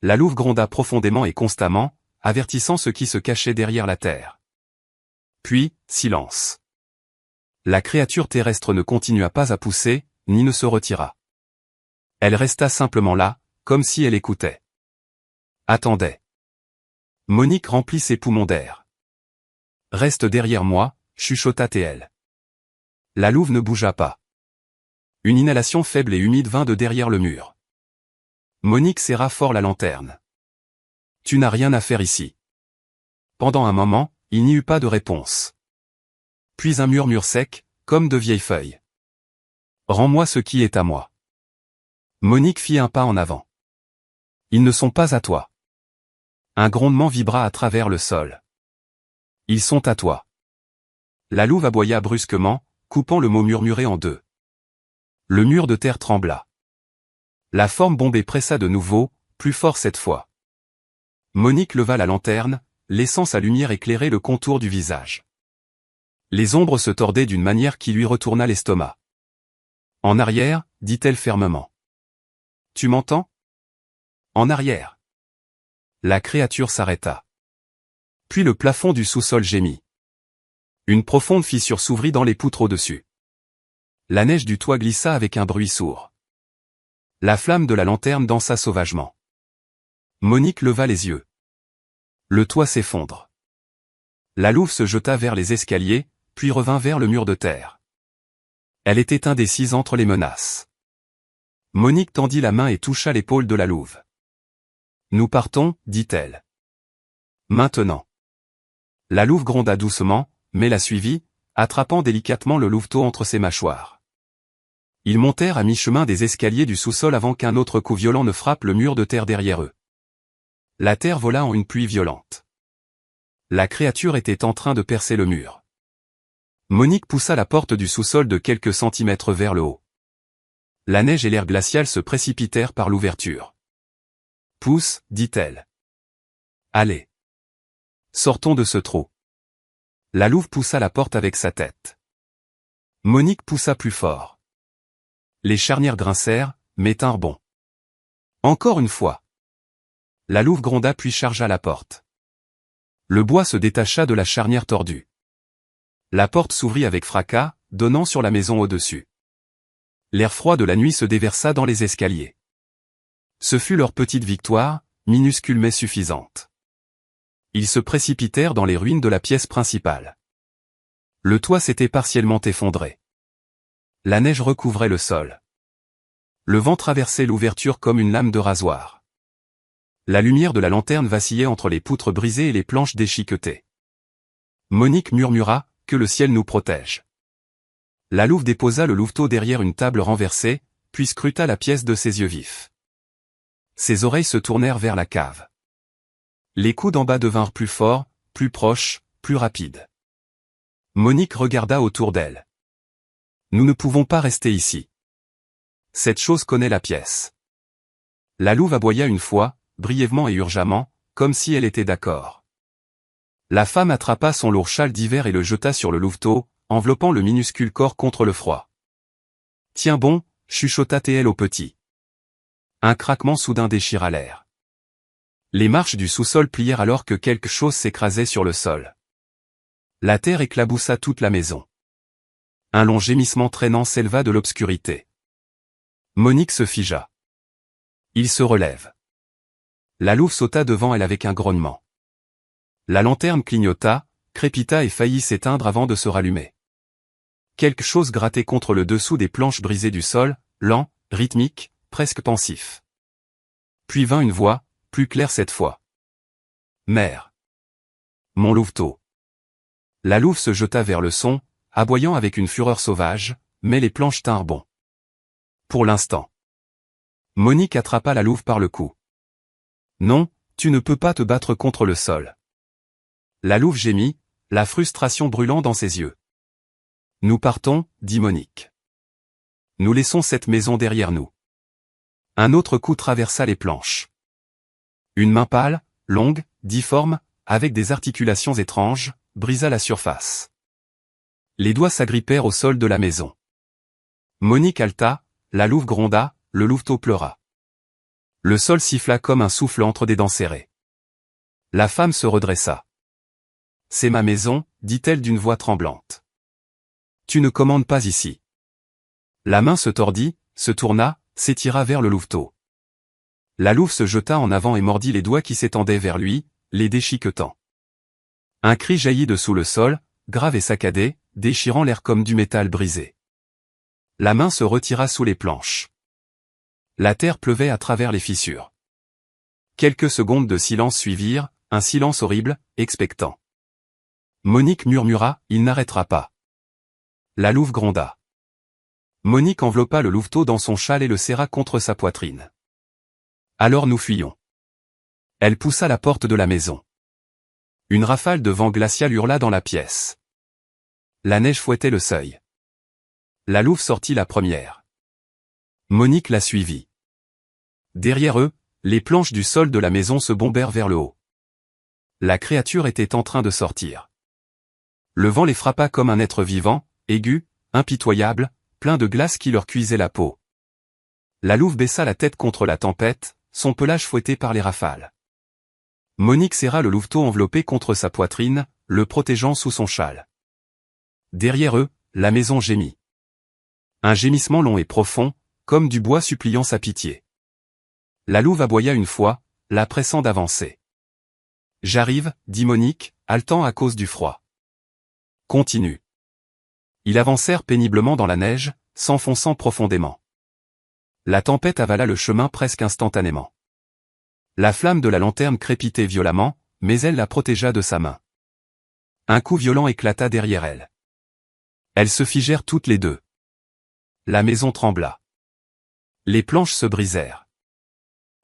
La louve gronda profondément et constamment, avertissant ce qui se cachait derrière la terre. Puis, silence. La créature terrestre ne continua pas à pousser, ni ne se retira. Elle resta simplement là, comme si elle écoutait. Attendait. Monique remplit ses poumons d'air. « Reste derrière moi », chuchota Théel. La louve ne bougea pas. Une inhalation faible et humide vint de derrière le mur. Monique serra fort la lanterne. « Tu n'as rien à faire ici. » Pendant un moment, il n'y eut pas de réponse. Puis un murmure sec, comme de vieilles feuilles. « Rends-moi ce qui est à moi. » Monique fit un pas en avant. « Ils ne sont pas à toi. » Un grondement vibra à travers le sol. « Ils sont à toi. » La louve aboya brusquement, coupant le mot murmuré en deux. Le mur de terre trembla. La forme bombée pressa de nouveau, plus fort cette fois. Monique leva la lanterne, laissant sa lumière éclairer le contour du visage. Les ombres se tordaient d'une manière qui lui retourna l'estomac. « En arrière » dit-elle fermement. « Tu m'entends ? En arrière. » La créature s'arrêta. Puis le plafond du sous-sol gémit. Une profonde fissure s'ouvrit dans les poutres au-dessus. La neige du toit glissa avec un bruit sourd. La flamme de la lanterne dansa sauvagement. Monique leva les yeux. Le toit s'effondre. La louve se jeta vers les escaliers, puis revint vers le mur de terre. Elle était indécise entre les menaces. Monique tendit la main et toucha l'épaule de la louve. « Nous partons, dit-elle. Maintenant. » La louve gronda doucement, mais la suivit, attrapant délicatement le louveteau entre ses mâchoires. Ils montèrent à mi-chemin des escaliers du sous-sol avant qu'un autre coup violent ne frappe le mur de terre derrière eux. La terre vola en une pluie violente. La créature était en train de percer le mur. Monique poussa la porte du sous-sol de quelques centimètres vers le haut. La neige et l'air glacial se précipitèrent par l'ouverture. « Pousse, dit-elle. Allez. Sortons de ce trou. » La louve poussa la porte avec sa tête. Monique poussa plus fort. Les charnières grincèrent, mais tinrent bon. Encore une fois. La louve gronda puis chargea la porte. Le bois se détacha de la charnière tordue. La porte s'ouvrit avec fracas, donnant sur la maison au-dessus. L'air froid de la nuit se déversa dans les escaliers. Ce fut leur petite victoire, minuscule mais suffisante. Ils se précipitèrent dans les ruines de la pièce principale. Le toit s'était partiellement effondré. La neige recouvrait le sol. Le vent traversait l'ouverture comme une lame de rasoir. La lumière de la lanterne vacillait entre les poutres brisées et les planches déchiquetées. Monique murmura, « Que le ciel nous protège. » La louve déposa le louveteau derrière une table renversée, puis scruta la pièce de ses yeux vifs. Ses oreilles se tournèrent vers la cave. Les coups d'en bas devinrent plus forts, plus proches, plus rapides. Monique regarda autour d'elle. « Nous ne pouvons pas rester ici. Cette chose connaît la pièce. » La louve aboya une fois, brièvement et urgemment, comme si elle était d'accord. La femme attrapa son lourd châle d'hiver et le jeta sur le louveteau, enveloppant le minuscule corps contre le froid. « Tiens bon, » chuchota Théel au petit. Un craquement soudain déchira l'air. Les marches du sous-sol plièrent alors que quelque chose s'écrasait sur le sol. La terre éclaboussa toute la maison. Un long gémissement traînant s'éleva de l'obscurité. Monique se figea. Il se relève. La louve sauta devant elle avec un grognement. La lanterne clignota, crépita et faillit s'éteindre avant de se rallumer. Quelque chose grattait contre le dessous des planches brisées du sol, lent, rythmique, presque pensif. Puis vint une voix, plus claire cette fois. Mère. Mon louveteau. La louve se jeta vers le son, aboyant avec une fureur sauvage, mais les planches tinrent bon. Pour l'instant. Monique attrapa la louve par le cou. Non, tu ne peux pas te battre contre le sol. La louve gémit, la frustration brûlant dans ses yeux. Nous partons, dit Monique. Nous laissons cette maison derrière nous. Un autre coup traversa les planches. Une main pâle, longue, difforme, avec des articulations étranges, brisa la surface. Les doigts s'agrippèrent au sol de la maison. Monique haleta, la louve gronda, le louveteau pleura. Le sol siffla comme un souffle entre des dents serrées. La femme se redressa. C'est ma maison, dit-elle d'une voix tremblante. Tu ne commandes pas ici. La main se tordit, se tourna, s'étira vers le louveteau. La louve se jeta en avant et mordit les doigts qui s'étendaient vers lui, les déchiquetant. Un cri jaillit de sous le sol, grave et saccadé, déchirant l'air comme du métal brisé. La main se retira sous les planches. La terre pleuvait à travers les fissures. Quelques secondes de silence suivirent, un silence horrible, expectant. Monique murmura, il n'arrêtera pas. La louve gronda. Monique enveloppa le louveteau dans son châle et le serra contre sa poitrine. Alors nous fuyons. Elle poussa la porte de la maison. Une rafale de vent glacial hurla dans la pièce. La neige fouettait le seuil. La louve sortit la première. Monique la suivit. Derrière eux, les planches du sol de la maison se bombèrent vers le haut. La créature était en train de sortir. Le vent les frappa comme un être vivant, aigu, impitoyable, plein de glace qui leur cuisait la peau. La louve baissa la tête contre la tempête, son pelage fouetté par les rafales. Monique serra le louveteau enveloppé contre sa poitrine, le protégeant sous son châle. Derrière eux, la maison gémit. Un gémissement long et profond, comme du bois suppliant sa pitié. La louve aboya une fois, la pressant d'avancer. J'arrive, dit Monique, haletant à cause du froid. Continue. Ils avancèrent péniblement dans la neige, s'enfonçant profondément. La tempête avala le chemin presque instantanément. La flamme de la lanterne crépitait violemment, mais elle la protégea de sa main. Un coup violent éclata derrière elle. Elles se figèrent toutes les deux. La maison trembla. Les planches se brisèrent.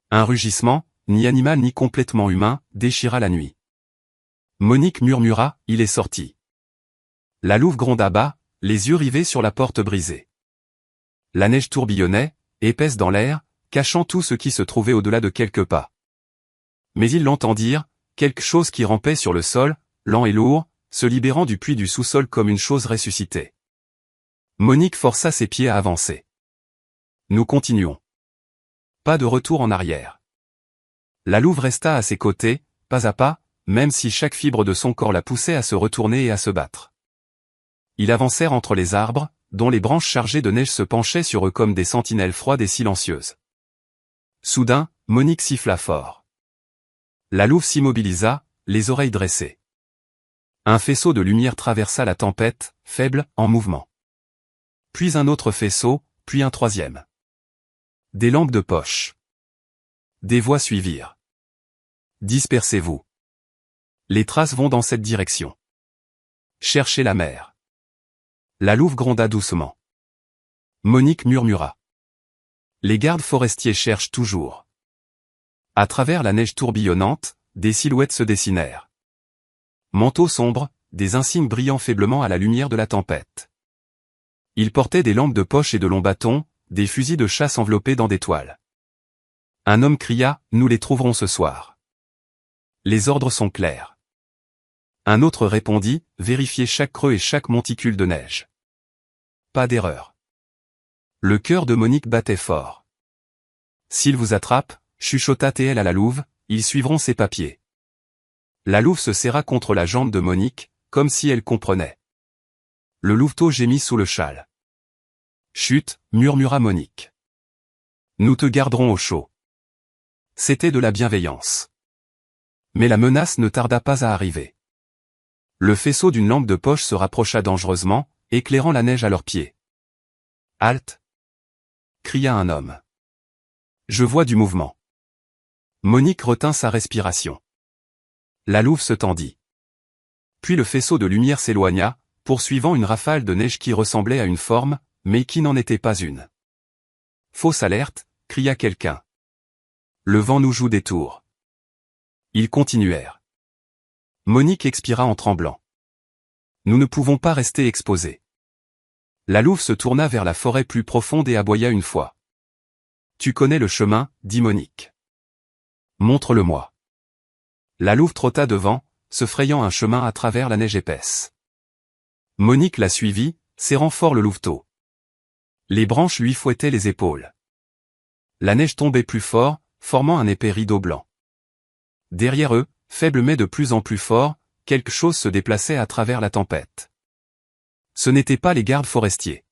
Un rugissement, ni animal ni complètement humain, déchira la nuit. Monique murmura, il est sorti. La louve gronda bas, les yeux rivés sur la porte brisée. La neige tourbillonnait, épaisse dans l'air, cachant tout ce qui se trouvait au-delà de quelques pas. Mais ils l'entendirent, quelque chose qui rampait sur le sol, lent et lourd, se libérant du puits du sous-sol comme une chose ressuscitée. Monique força ses pieds à avancer. Nous continuons. Pas de retour en arrière. La louve resta à ses côtés, pas à pas, même si chaque fibre de son corps la poussait à se retourner et à se battre. Ils avancèrent entre les arbres, dont les branches chargées de neige se penchaient sur eux comme des sentinelles froides et silencieuses. Soudain, Monique siffla fort. La louve s'immobilisa, les oreilles dressées. Un faisceau de lumière traversa la tempête, faible, en mouvement. Puis un autre faisceau, puis un troisième. Des lampes de poche. Des voix suivirent. Dispersez-vous. Les traces vont dans cette direction. Cherchez la mer. La louve gronda doucement. Monique murmura. Les gardes forestiers cherchent toujours. À travers la neige tourbillonnante, des silhouettes se dessinèrent. Manteaux sombres, des insignes brillant faiblement à la lumière de la tempête. Ils portaient des lampes de poche et de longs bâtons, des fusils de chasse enveloppés dans des toiles. Un homme cria, nous les trouverons ce soir. Les ordres sont clairs. Un autre répondit, vérifiez chaque creux et chaque monticule de neige. Pas d'erreur. Le cœur de Monique battait fort. S'ils vous attrapent, chuchota-t-elle à la louve, ils suivront ses papiers. La louve se serra contre la jambe de Monique, comme si elle comprenait. Le louveteau gémit sous le châle. Chut, murmura Monique. Nous te garderons au chaud. C'était de la bienveillance. Mais la menace ne tarda pas à arriver. Le faisceau d'une lampe de poche se rapprocha dangereusement, éclairant la neige à leurs pieds. Halte. cria un homme. Je vois du mouvement. Monique retint sa respiration. La louve se tendit. Puis le faisceau de lumière s'éloigna, poursuivant une rafale de neige qui ressemblait à une forme, mais qui n'en était pas une. Fausse alerte, cria quelqu'un. Le vent nous joue des tours. Ils continuèrent. Monique expira en tremblant. Nous ne pouvons pas rester exposés. La louve se tourna vers la forêt plus profonde et aboya une fois. Tu connais le chemin, dit Monique. Montre-le-moi. La louve trotta devant, se frayant un chemin à travers la neige épaisse. Monique la suivit, serrant fort le louveteau. Les branches lui fouettaient les épaules. La neige tombait plus fort, formant un épais rideau blanc. Derrière eux, faible mais de plus en plus fort, quelque chose se déplaçait à travers la tempête. Ce n'étaient pas les gardes forestiers.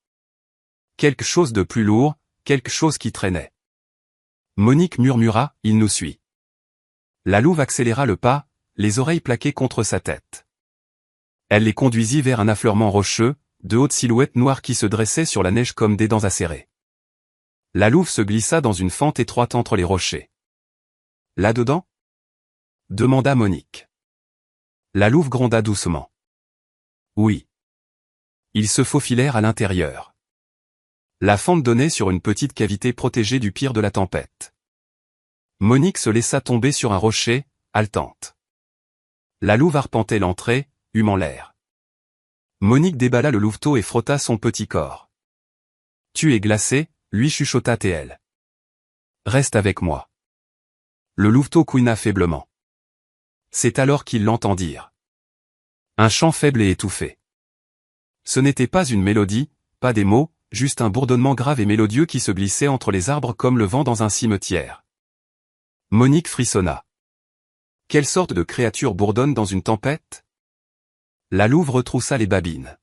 Quelque chose de plus lourd, quelque chose qui traînait. Monique murmura, il nous suit. La louve accéléra le pas, les oreilles plaquées contre sa tête. Elle les conduisit vers un affleurement rocheux, de hautes silhouettes noires qui se dressaient sur la neige comme des dents acérées. La louve se glissa dans une fente étroite entre les rochers. Là-dedans ? Demanda Monique. La louve gronda doucement. Oui. Ils se faufilèrent à l'intérieur. La fente donnait sur une petite cavité protégée du pire de la tempête. Monique se laissa tomber sur un rocher, haletante. La louve arpentait l'entrée, humant l'air. Monique déballa le louveteau et frotta son petit corps. Tu es glacé, lui chuchota T.L. Reste avec moi. Le louveteau couina faiblement. C'est alors qu'ils l'entendirent. Un chant faible et étouffé. Ce n'était pas une mélodie, pas des mots, juste un bourdonnement grave et mélodieux qui se glissait entre les arbres comme le vent dans un cimetière. Monique frissonna. Quelle sorte de créature bourdonne dans une tempête ? La louve retroussa les babines.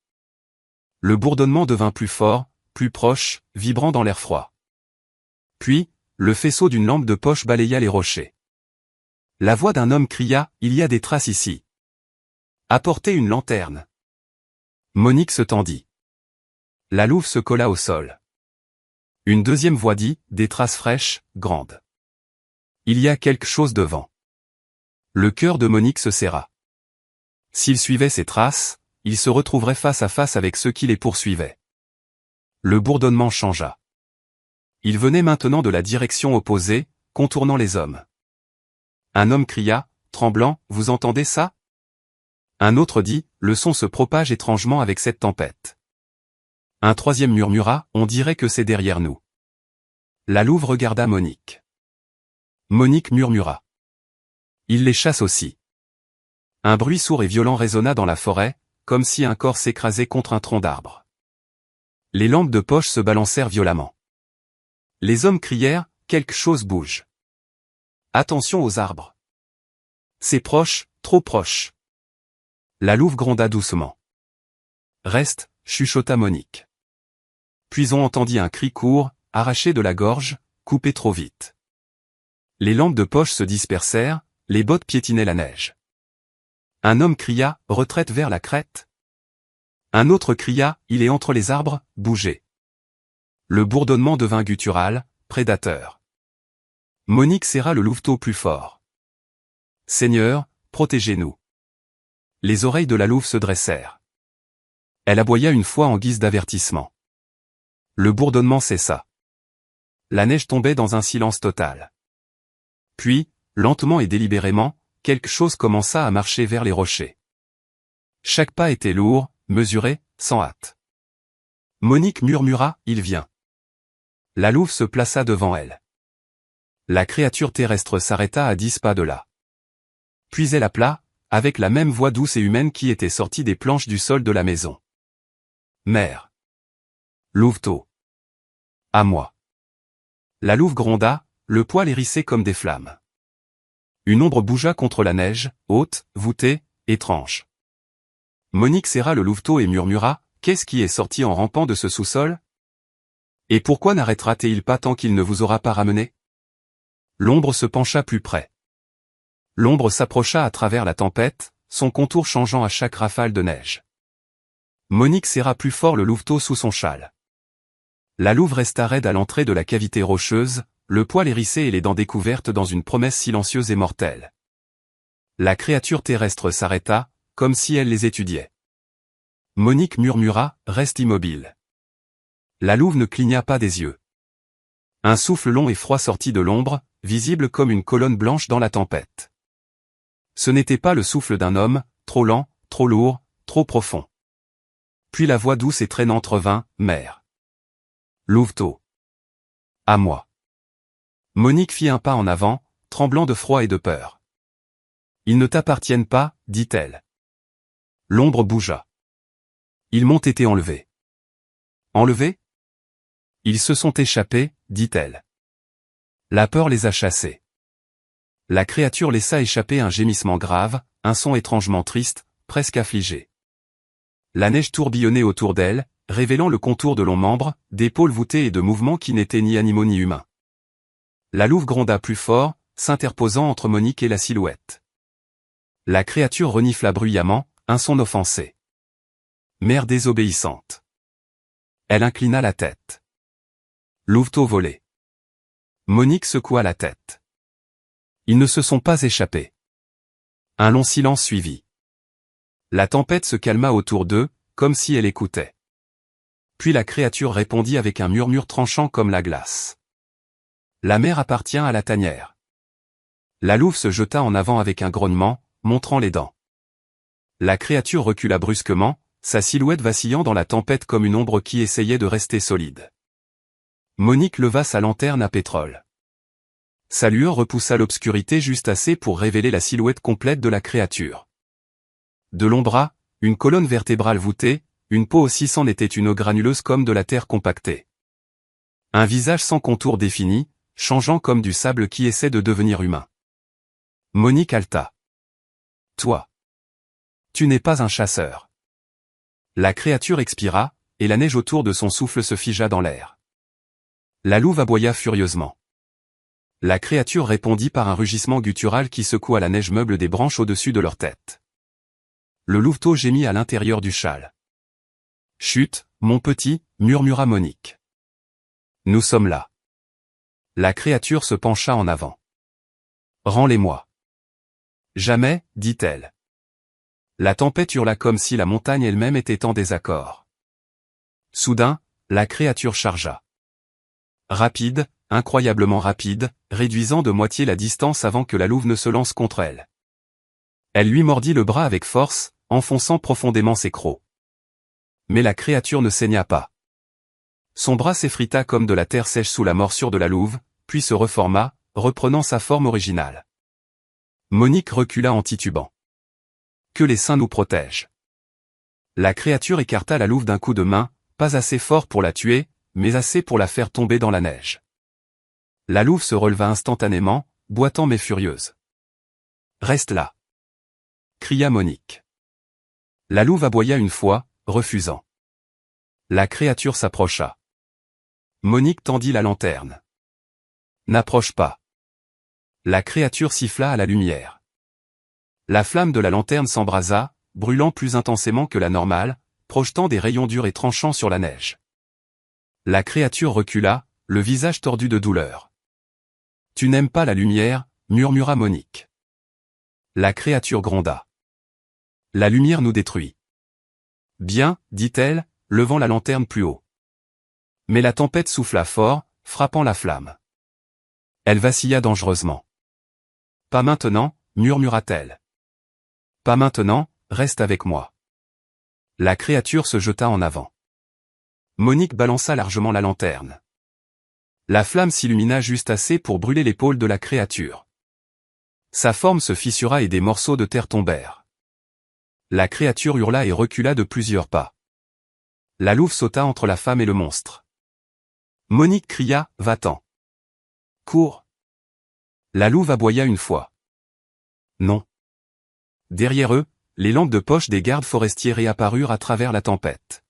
Le bourdonnement devint plus fort, plus proche, vibrant dans l'air froid. Puis, le faisceau d'une lampe de poche balaya les rochers. La voix d'un homme cria, « Il y a des traces ici. Apportez une lanterne. » Monique se tendit. La louve se colla au sol. Une deuxième voix dit, « Des traces fraîches, grandes. Il y a quelque chose devant. » Le cœur de Monique se serra. S'il suivait ces traces, il se retrouverait face à face avec ceux qui les poursuivaient. Le bourdonnement changea. Il venait maintenant de la direction opposée, contournant les hommes. Un homme cria, tremblant, « Vous entendez ça ?» Un autre dit, « Le son se propage étrangement avec cette tempête. » Un troisième murmura, « On dirait que c'est derrière nous. » La louve regarda Monique. Monique murmura. « Il les chasse aussi. » Un bruit sourd et violent résonna dans la forêt, comme si un corps s'écrasait contre un tronc d'arbre. Les lampes de poche se balancèrent violemment. Les hommes crièrent, « Quelque chose bouge. Attention aux arbres. C'est proche, trop proche. » La louve gronda doucement. « Reste, » chuchota Monique. Puis on entendit un cri court, arraché de la gorge, coupé trop vite. Les lampes de poche se dispersèrent, les bottes piétinaient la neige. Un homme cria, « Retraite vers la crête. » Un autre cria, « Il est entre les arbres, bougez. » Le bourdonnement devint guttural, prédateur. Monique serra le louveteau plus fort. « Seigneur, protégez-nous. » Les oreilles de la louve se dressèrent. Elle aboya une fois en guise d'avertissement. Le bourdonnement cessa. La neige tombait dans un silence total. Puis, lentement et délibérément, quelque chose commença à marcher vers les rochers. Chaque pas était lourd, mesuré, sans hâte. Monique murmura, « Il vient. » La louve se plaça devant elle. La créature terrestre s'arrêta à 10 pas de là. Puis elle appela, avec la même voix douce et humaine qui était sortie des planches du sol de la maison. « Mère. Louveteau. À moi. » La louve gronda, le poil hérissé comme des flammes. Une ombre bougea contre la neige, haute, voûtée, étrange. Monique serra le louveteau et murmura, « Qu'est-ce qui est sorti en rampant de ce sous-sol ? Et pourquoi n'arrêtera-t-il pas tant qu'il ne vous aura pas ramené ?» L'ombre se pencha plus près. L'ombre s'approcha à travers la tempête, son contour changeant à chaque rafale de neige. Monique serra plus fort le louveteau sous son châle. La louve resta raide à l'entrée de la cavité rocheuse, le poil hérissé et les dents découvertes dans une promesse silencieuse et mortelle. La créature terrestre s'arrêta, comme si elle les étudiait. Monique murmura, « Reste immobile ». La louve ne cligna pas des yeux. Un souffle long et froid sortit de l'ombre, visible comme une colonne blanche dans la tempête. Ce n'était pas le souffle d'un homme, trop lent, trop lourd, trop profond. Puis la voix douce et traînante revint, « Mère. Louveteau. À moi. » Monique fit un pas en avant, tremblant de froid et de peur. « Ils ne t'appartiennent pas, dit-elle. » L'ombre bougea. « Ils m'ont été enlevés. » « Enlevés ? » « Ils se sont échappés, dit-elle. La peur les a chassés. » La créature laissa échapper un gémissement grave, un son étrangement triste, presque affligé. La neige tourbillonnait autour d'elle, révélant le contour de longs membres, d'épaules voûtées et de mouvements qui n'étaient ni animaux ni humains. La louve gronda plus fort, s'interposant entre Monique et la silhouette. La créature renifla bruyamment, un son offensé. Mère désobéissante. Elle inclina la tête. Louveteau volé. Monique secoua la tête. Ils ne se sont pas échappés. Un long silence suivit. La tempête se calma autour d'eux, comme si elle écoutait. Puis la créature répondit avec un murmure tranchant comme la glace. La mer appartient à la tanière. La louve se jeta en avant avec un grognement, montrant les dents. La créature recula brusquement, sa silhouette vacillant dans la tempête comme une ombre qui essayait de rester solide. Monique leva sa lanterne à pétrole. Sa lueur repoussa l'obscurité juste assez pour révéler la silhouette complète de la créature. De longs bras, une colonne vertébrale voûtée, une peau aussi s'en était une eau granuleuse comme de la terre compactée. Un visage sans contour défini, changeant comme du sable qui essaie de devenir humain. Monique haleta. « Toi. Tu n'es pas un chasseur. » La créature expira, et la neige autour de son souffle se figea dans l'air. La louve aboya furieusement. La créature répondit par un rugissement guttural qui secoua la neige meuble des branches au-dessus de leur tête. Le louveteau gémit à l'intérieur du châle. « Chut, mon petit, » murmura Monique. « Nous sommes là. » La créature se pencha en avant. « Rends-les-moi. »« Jamais, » dit-elle. La tempête hurla comme si la montagne elle-même était en désaccord. Soudain, la créature chargea. Rapide, incroyablement rapide, réduisant de moitié la distance avant que la louve ne se lance contre elle. Elle lui mordit le bras avec force, enfonçant profondément ses crocs. Mais la créature ne saigna pas. Son bras s'effrita comme de la terre sèche sous la morsure de la louve, puis se reforma, reprenant sa forme originale. Monique recula en titubant. Que les saints nous protègent. La créature écarta la louve d'un coup de main, pas assez fort pour la tuer, mais assez pour la faire tomber dans la neige. La louve se releva instantanément, boitant mais furieuse. « Reste là !» cria Monique. La louve aboya une fois, refusant. La créature s'approcha. Monique tendit la lanterne. « N'approche pas !» La créature siffla à la lumière. La flamme de la lanterne s'embrasa, brûlant plus intensément que la normale, projetant des rayons durs et tranchants sur la neige. La créature recula, le visage tordu de douleur. « Tu n'aimes pas la lumière » murmura Monique. La créature gronda. « La lumière nous détruit. »« Bien, » dit-elle, levant la lanterne plus haut. Mais la tempête souffla fort, frappant la flamme. Elle vacilla dangereusement. « Pas maintenant, » murmura-t-elle. « Pas maintenant, reste avec moi. » La créature se jeta en avant. Monique balança largement la lanterne. La flamme s'illumina juste assez pour brûler l'épaule de la créature. Sa forme se fissura et des morceaux de terre tombèrent. La créature hurla et recula de plusieurs pas. La louve sauta entre la femme et le monstre. Monique cria, « Va-t'en. » Cours. La louve aboya une fois. Non. Derrière eux, les lampes de poche des gardes forestiers réapparurent à travers la tempête.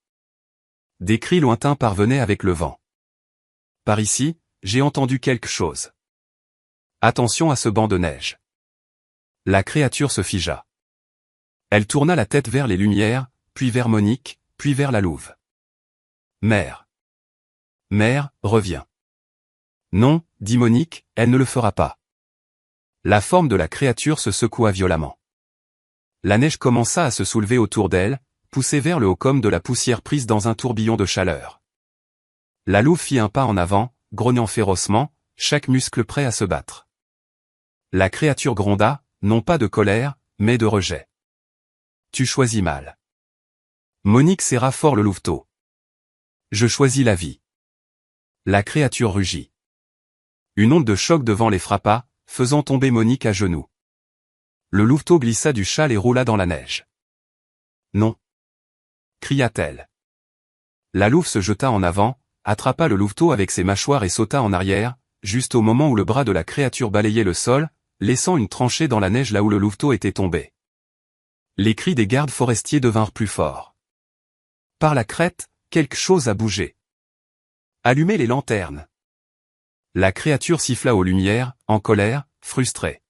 Des cris lointains parvenaient avec le vent. Par ici, j'ai entendu quelque chose. Attention à ce banc de neige. La créature se figea. Elle tourna la tête vers les lumières, puis vers Monique, puis vers la louve. Mère. Mère, reviens. Non, dit Monique, elle ne le fera pas. La forme de la créature se secoua violemment. La neige commença à se soulever autour d'elle, poussée vers le haut comme de la poussière prise dans un tourbillon de chaleur. La louve fit un pas en avant, grognant férocement, chaque muscle prêt à se battre. La créature gronda, non pas de colère, mais de rejet. Tu choisis mal. Monique serra fort le louveteau. Je choisis la vie. La créature rugit. Une onde de choc devant les frappa, faisant tomber Monique à genoux. Le louveteau glissa du châle et roula dans la neige. Non. Cria-t-elle. La louve se jeta en avant, attrapa le louveteau avec ses mâchoires et sauta en arrière, juste au moment où le bras de la créature balayait le sol, laissant une tranchée dans la neige là où le louveteau était tombé. Les cris des gardes forestiers devinrent plus forts. Par la crête, quelque chose a bougé. Allumez les lanternes. La créature siffla aux lumières, en colère, frustrée.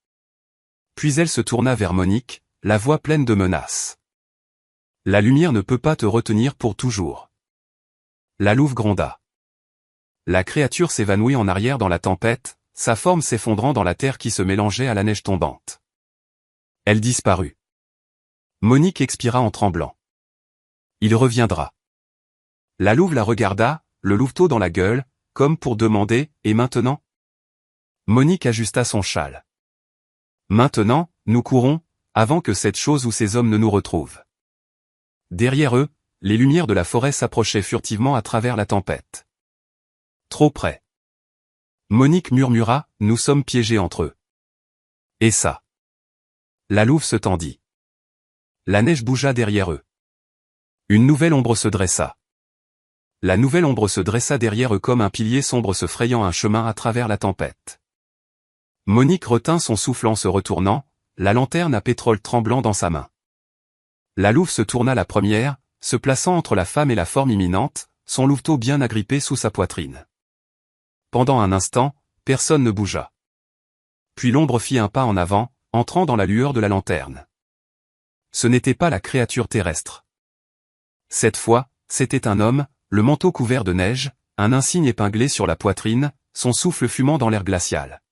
Puis elle se tourna vers Monique, la voix pleine de menaces. La lumière ne peut pas te retenir pour toujours. La louve gronda. La créature s'évanouit en arrière dans la tempête, sa forme s'effondrant dans la terre qui se mélangeait à la neige tombante. Elle disparut. Monique expira en tremblant. Il reviendra. La louve la regarda, le louveteau dans la gueule, comme pour demander, et maintenant? Monique ajusta son châle. Maintenant, nous courons, avant que cette chose ou ces hommes ne nous retrouvent. Derrière eux, les lumières de la forêt s'approchaient furtivement à travers la tempête. Trop près. Monique murmura, nous sommes piégés entre eux. Et ça? La louve se tendit. La neige bougea derrière eux. Une nouvelle ombre se dressa. La nouvelle ombre se dressa derrière eux comme un pilier sombre se frayant un chemin à travers la tempête. Monique retint son souffle en se retournant, la lanterne à pétrole tremblant dans sa main. La louve se tourna la première, se plaçant entre la femme et la forme imminente, son louveteau bien agrippé sous sa poitrine. Pendant un instant, personne ne bougea. Puis l'ombre fit un pas en avant, entrant dans la lueur de la lanterne. Ce n'était pas la créature terrestre. Cette fois, c'était un homme, le manteau couvert de neige, un insigne épinglé sur la poitrine, son souffle fumant dans l'air glacial.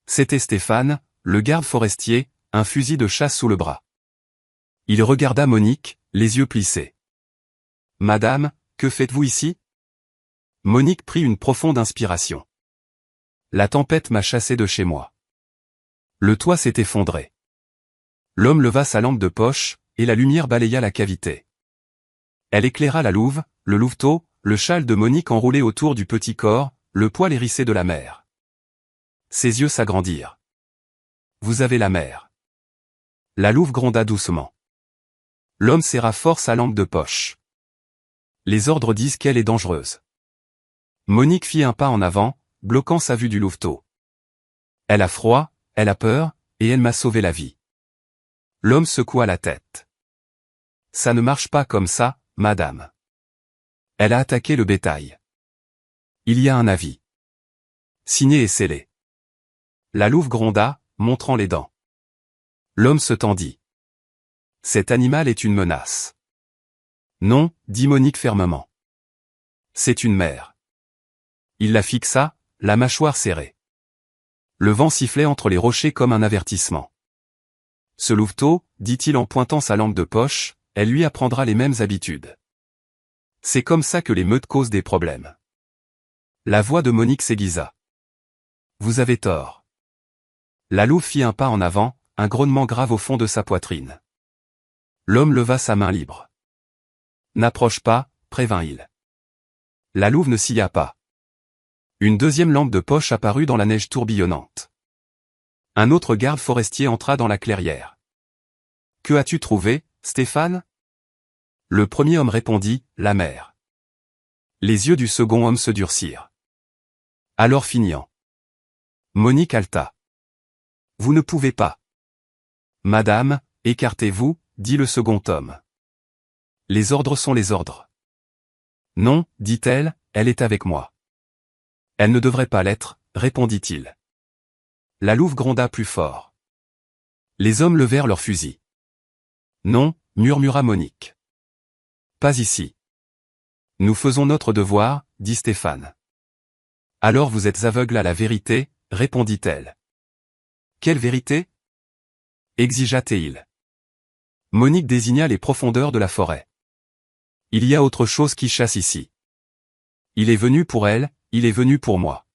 C'était Stéphane, le garde forestier, un fusil de chasse sous le bras. Il regarda Monique, les yeux plissés. « Madame, que faites-vous ici ?» Monique prit une profonde inspiration. « La tempête m'a chassé de chez moi. » Le toit s'est effondré. L'homme leva sa lampe de poche, et la lumière balaya la cavité. Elle éclaira la louve, le louveteau, le châle de Monique enroulé autour du petit corps, le poil hérissé de la mère. Ses yeux s'agrandirent. « Vous avez la mère. » La louve gronda doucement. L'homme serra fort sa lampe de poche. « Les ordres disent qu'elle est dangereuse. » Monique fit un pas en avant, bloquant sa vue du louveteau. « Elle a froid, elle a peur, et elle m'a sauvé la vie. » L'homme secoua la tête. « Ça ne marche pas comme ça, madame. Elle a attaqué le bétail. Il y a un avis. Signé et scellé. » La louve gronda, montrant les dents. L'homme se tendit. « Cet animal est une menace. »« Non, » dit Monique fermement. « C'est une mère. » Il la fixa, la mâchoire serrée. Le vent sifflait entre les rochers comme un avertissement. « Ce louveteau, dit-il en pointant sa lampe de poche, elle lui apprendra les mêmes habitudes. C'est comme ça que les meutes causent des problèmes. » La voix de Monique s'aiguisa. « Vous avez tort. » La louve fit un pas en avant, un grognement grave au fond de sa poitrine. L'homme leva sa main libre. « N'approche pas, » prévint-il. La louve ne scia pas. Une deuxième lampe de poche apparut dans la neige tourbillonnante. Un autre garde forestier entra dans la clairière. « Que as-tu trouvé, Stéphane ?» Le premier homme répondit, « La mère. » Les yeux du second homme se durcirent. Alors feignant. Monique haleta. « Vous ne pouvez pas. »« Madame, écartez-vous, » dit le second homme. « Les ordres sont les ordres. »« Non, dit-elle, elle est avec moi. »« Elle ne devrait pas l'être, » répondit-il. La louve gronda plus fort. Les hommes levèrent leurs fusils. « Non, » murmura Monique. « Pas ici. » Nous faisons notre devoir, dit Stéphane. Alors vous êtes aveugle à la vérité, répondit-elle. Quelle vérité? Exigea Théil. Monique désigna les profondeurs de la forêt. Il y a autre chose qui chasse ici. Il est venu pour elle, il est venu pour moi.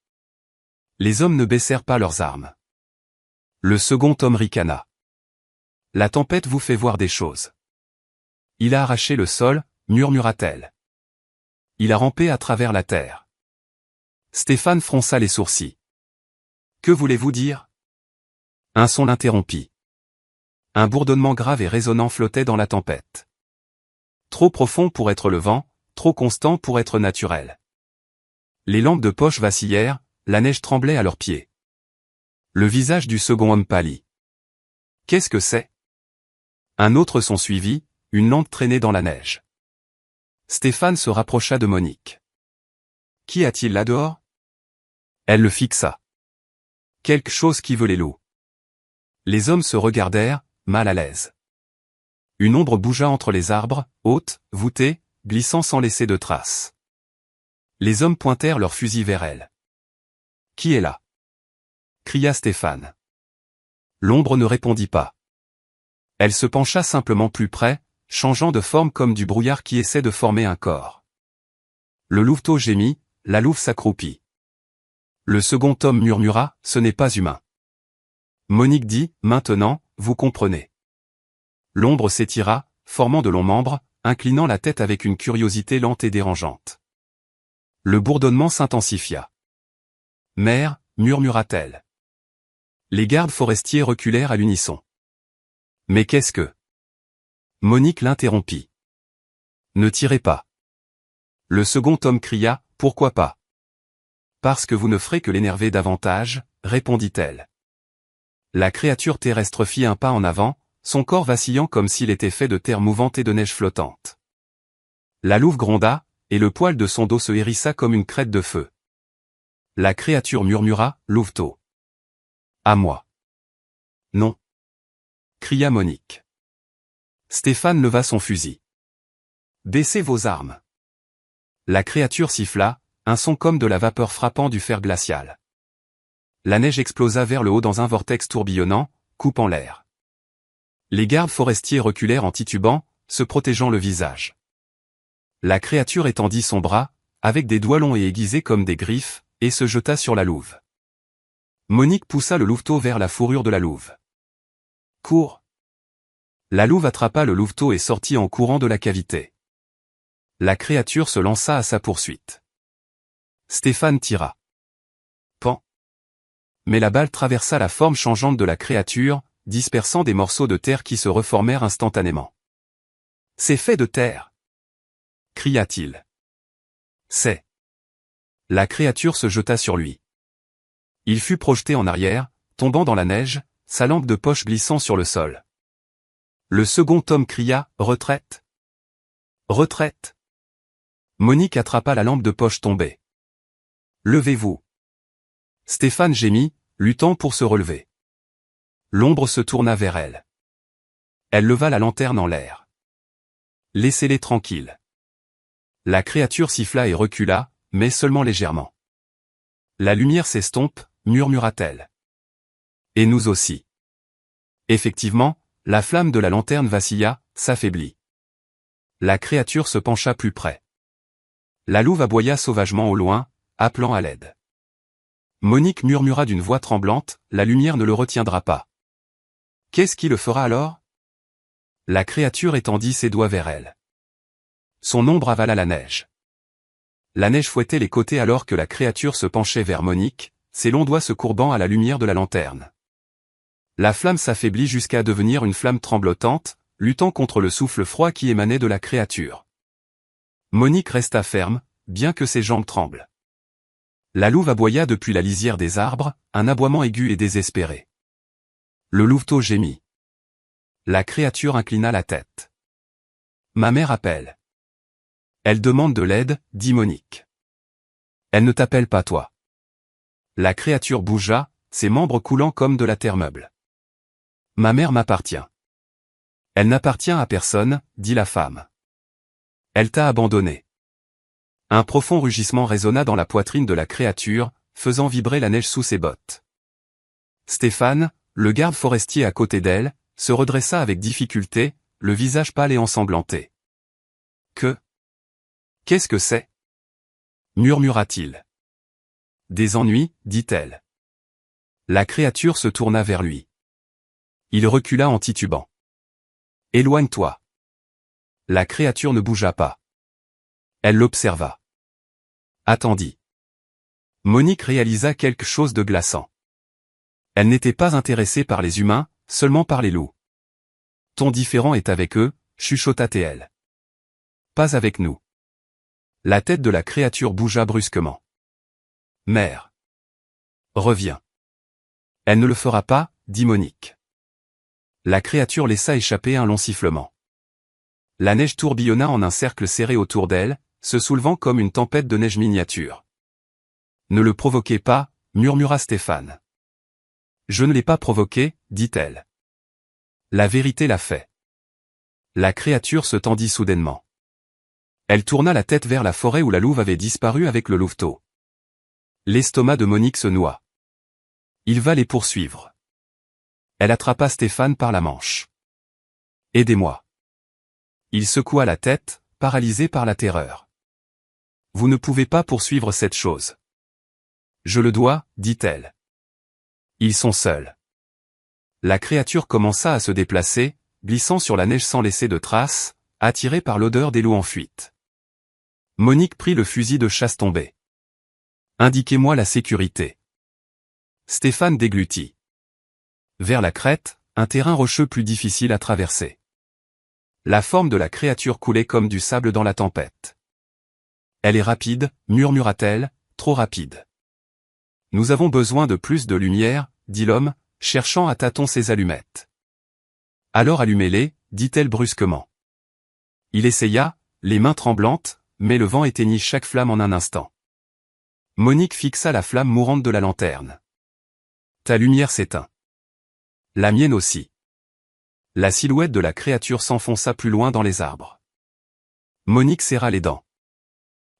Les hommes ne baissèrent pas leurs armes. Le second homme ricana. La tempête vous fait voir des choses. Il a arraché le sol, murmura-t-elle. Il a rampé à travers la terre. Stéphane fronça les sourcils. Que voulez-vous dire? Un son l'interrompit. Un bourdonnement grave et résonnant flottait dans la tempête. Trop profond pour être le vent, trop constant pour être naturel. Les lampes de poche vacillèrent, la neige tremblait à leurs pieds. Le visage du second homme pâlit. Qu'est-ce que c'est? Un autre son suivit, une lampe traînait dans la neige. Stéphane se rapprocha de Monique. Qu'y a-t-il là dehors? Elle le fixa. Quelque chose qui veut les loups. Les hommes se regardèrent, mal à l'aise. Une ombre bougea entre les arbres, haute, voûtée, glissant sans laisser de traces. Les hommes pointèrent leurs fusils vers elle. Qui est là? Cria Stéphane. L'ombre ne répondit pas. Elle se pencha simplement plus près, changeant de forme comme du brouillard qui essaie de former un corps. Le louveteau gémit, la louve s'accroupit. Le second homme murmura, ce n'est pas humain. Monique dit, maintenant, vous comprenez. L'ombre s'étira, formant de longs membres, inclinant la tête avec une curiosité lente et dérangeante. Le bourdonnement s'intensifia. Mère, murmura-t-elle. Les gardes forestiers reculèrent à l'unisson. Mais qu'est-ce que? Monique l'interrompit. Ne tirez pas. Le second homme cria, pourquoi pas? Parce que vous ne ferez que l'énerver davantage, répondit-elle. La créature terrestre fit un pas en avant, son corps vacillant comme s'il était fait de terre mouvante et de neige flottante. La louve gronda, et le poil de son dos se hérissa comme une crête de feu. La créature murmura, louveteau. À moi. Non. Cria Monique. Stéphane leva son fusil. Baissez vos armes. La créature siffla, un son comme de la vapeur frappant du fer glacial. La neige explosa vers le haut dans un vortex tourbillonnant, coupant l'air. Les gardes forestiers reculèrent en titubant, se protégeant le visage. La créature étendit son bras, avec des doigts longs et aiguisés comme des griffes, et se jeta sur la louve. Monique poussa le louveteau vers la fourrure de la louve. Cours! La louve attrapa le louveteau et sortit en courant de la cavité. La créature se lança à sa poursuite. Stéphane tira. Pan! Mais la balle traversa la forme changeante de la créature, dispersant des morceaux de terre qui se reformèrent instantanément. C'est fait de terre! Cria-t-il. C'est. La créature se jeta sur lui. Il fut projeté en arrière, tombant dans la neige, sa lampe de poche glissant sur le sol. Le second homme cria, retraite! Retraite! Monique attrapa la lampe de poche tombée. Levez-vous! Stéphane gémit, luttant pour se relever. L'ombre se tourna vers elle. Elle leva la lanterne en l'air. Laissez-les tranquilles. La créature siffla et recula, mais seulement légèrement. La lumière s'estompe, murmura-t-elle. Et nous aussi. Effectivement, la flamme de la lanterne vacilla, s'affaiblit. La créature se pencha plus près. La louve aboya sauvagement au loin, appelant à l'aide. Monique murmura d'une voix tremblante, la lumière ne le retiendra pas. Qu'est-ce qui le fera alors? La créature étendit ses doigts vers elle. Son ombre avala la neige. La neige fouettait les côtés alors que la créature se penchait vers Monique, ses longs doigts se courbant à la lumière de la lanterne. La flamme s'affaiblit jusqu'à devenir une flamme tremblotante, luttant contre le souffle froid qui émanait de la créature. Monique resta ferme, bien que ses jambes tremblent. La louve aboya depuis la lisière des arbres, un aboiement aigu et désespéré. Le louveteau gémit. La créature inclina la tête. Ma mère appelle. Elle demande de l'aide, dit Monique. Elle ne t'appelle pas toi. La créature bougea, ses membres coulant comme de la terre meuble. Ma mère m'appartient. Elle n'appartient à personne, dit la femme. Elle t'a abandonné. Un profond rugissement résonna dans la poitrine de la créature, faisant vibrer la neige sous ses bottes. Stéphane, le garde forestier à côté d'elle, se redressa avec difficulté, le visage pâle et ensanglanté. Qu'est-ce que c'est? Murmura-t-il. Des ennuis, dit-elle. La créature se tourna vers lui. Il recula en titubant. Éloigne-toi. La créature ne bougea pas. Elle l'observa. Attendit. Monique réalisa quelque chose de glaçant. Elle n'était pas intéressée par les humains, seulement par les loups. Ton différent est avec eux, chuchota-t-elle. Pas avec nous. La tête de la créature bougea brusquement. Mère. Reviens. Elle ne le fera pas, dit Monique. La créature laissa échapper un long sifflement. La neige tourbillonna en un cercle serré autour d'elle, se soulevant comme une tempête de neige miniature. Ne le provoquez pas, murmura Stéphane. Je ne l'ai pas provoqué, dit-elle. La vérité l'a fait. La créature se tendit soudainement. Elle tourna la tête vers la forêt où la louve avait disparu avec le louveteau. L'estomac de Monique se noua. Il va les poursuivre. Elle attrapa Stéphane par la manche. Aidez-moi. Il secoua la tête, paralysé par la terreur. Vous ne pouvez pas poursuivre cette chose. Je le dois, dit-elle. Ils sont seuls. La créature commença à se déplacer, glissant sur la neige sans laisser de traces, attirée par l'odeur des loups en fuite. Monique prit le fusil de chasse tombé. Indiquez-moi la sécurité. Stéphane déglutit. Vers la crête, un terrain rocheux plus difficile à traverser. La forme de la créature coulait comme du sable dans la tempête. Elle est rapide, murmura-t-elle, trop rapide. Nous avons besoin de plus de lumière, dit l'homme, cherchant à tâtons ses allumettes. Alors allumez-les, dit-elle brusquement. Il essaya, les mains tremblantes, mais le vent éteignit chaque flamme en un instant. Monique fixa la flamme mourante de la lanterne. Ta lumière s'éteint. La mienne aussi. La silhouette de la créature s'enfonça plus loin dans les arbres. Monique serra les dents.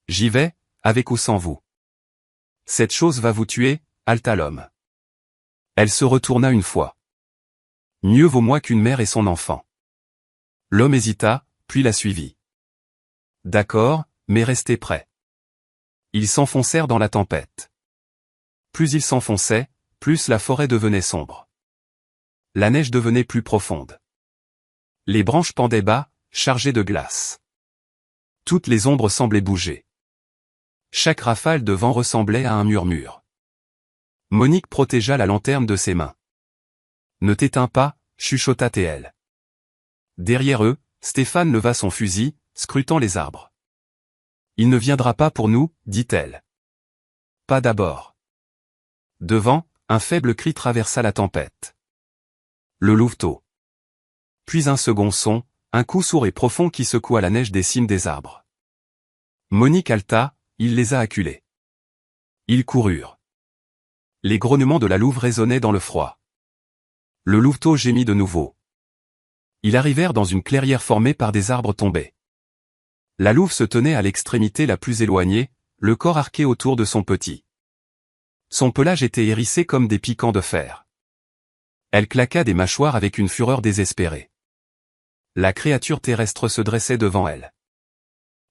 J'y vais, avec ou sans vous. Cette chose va vous tuer, haleta l'homme. Elle se retourna une fois. Mieux vaut moi qu'une mère et son enfant. L'homme hésita, puis la suivit. D'accord, mais restez prêts. Ils s'enfoncèrent dans la tempête. Plus ils s'enfonçaient, plus la forêt devenait sombre. La neige devenait plus profonde. Les branches pendaient bas, chargées de glace. Toutes les ombres semblaient bouger. Chaque rafale de vent ressemblait à un murmure. Monique protégea la lanterne de ses mains. Ne t'éteins pas, chuchota-t-elle. Derrière eux, Stéphane leva son fusil, scrutant les arbres. Il ne viendra pas pour nous, dit-elle. Pas d'abord. Devant, un faible cri traversa la tempête. Le louveteau. Puis un second son, un coup sourd et profond qui secoua la neige des cimes des arbres. Monique haleta, il les a acculés. Ils coururent. Les grognements de la louve résonnaient dans le froid. Le louveteau gémit de nouveau. Ils arrivèrent dans une clairière formée par des arbres tombés. La louve se tenait à l'extrémité la plus éloignée, le corps arqué autour de son petit. Son pelage était hérissé comme des piquants de fer. Elle claqua des mâchoires avec une fureur désespérée. La créature terrestre se dressait devant elle.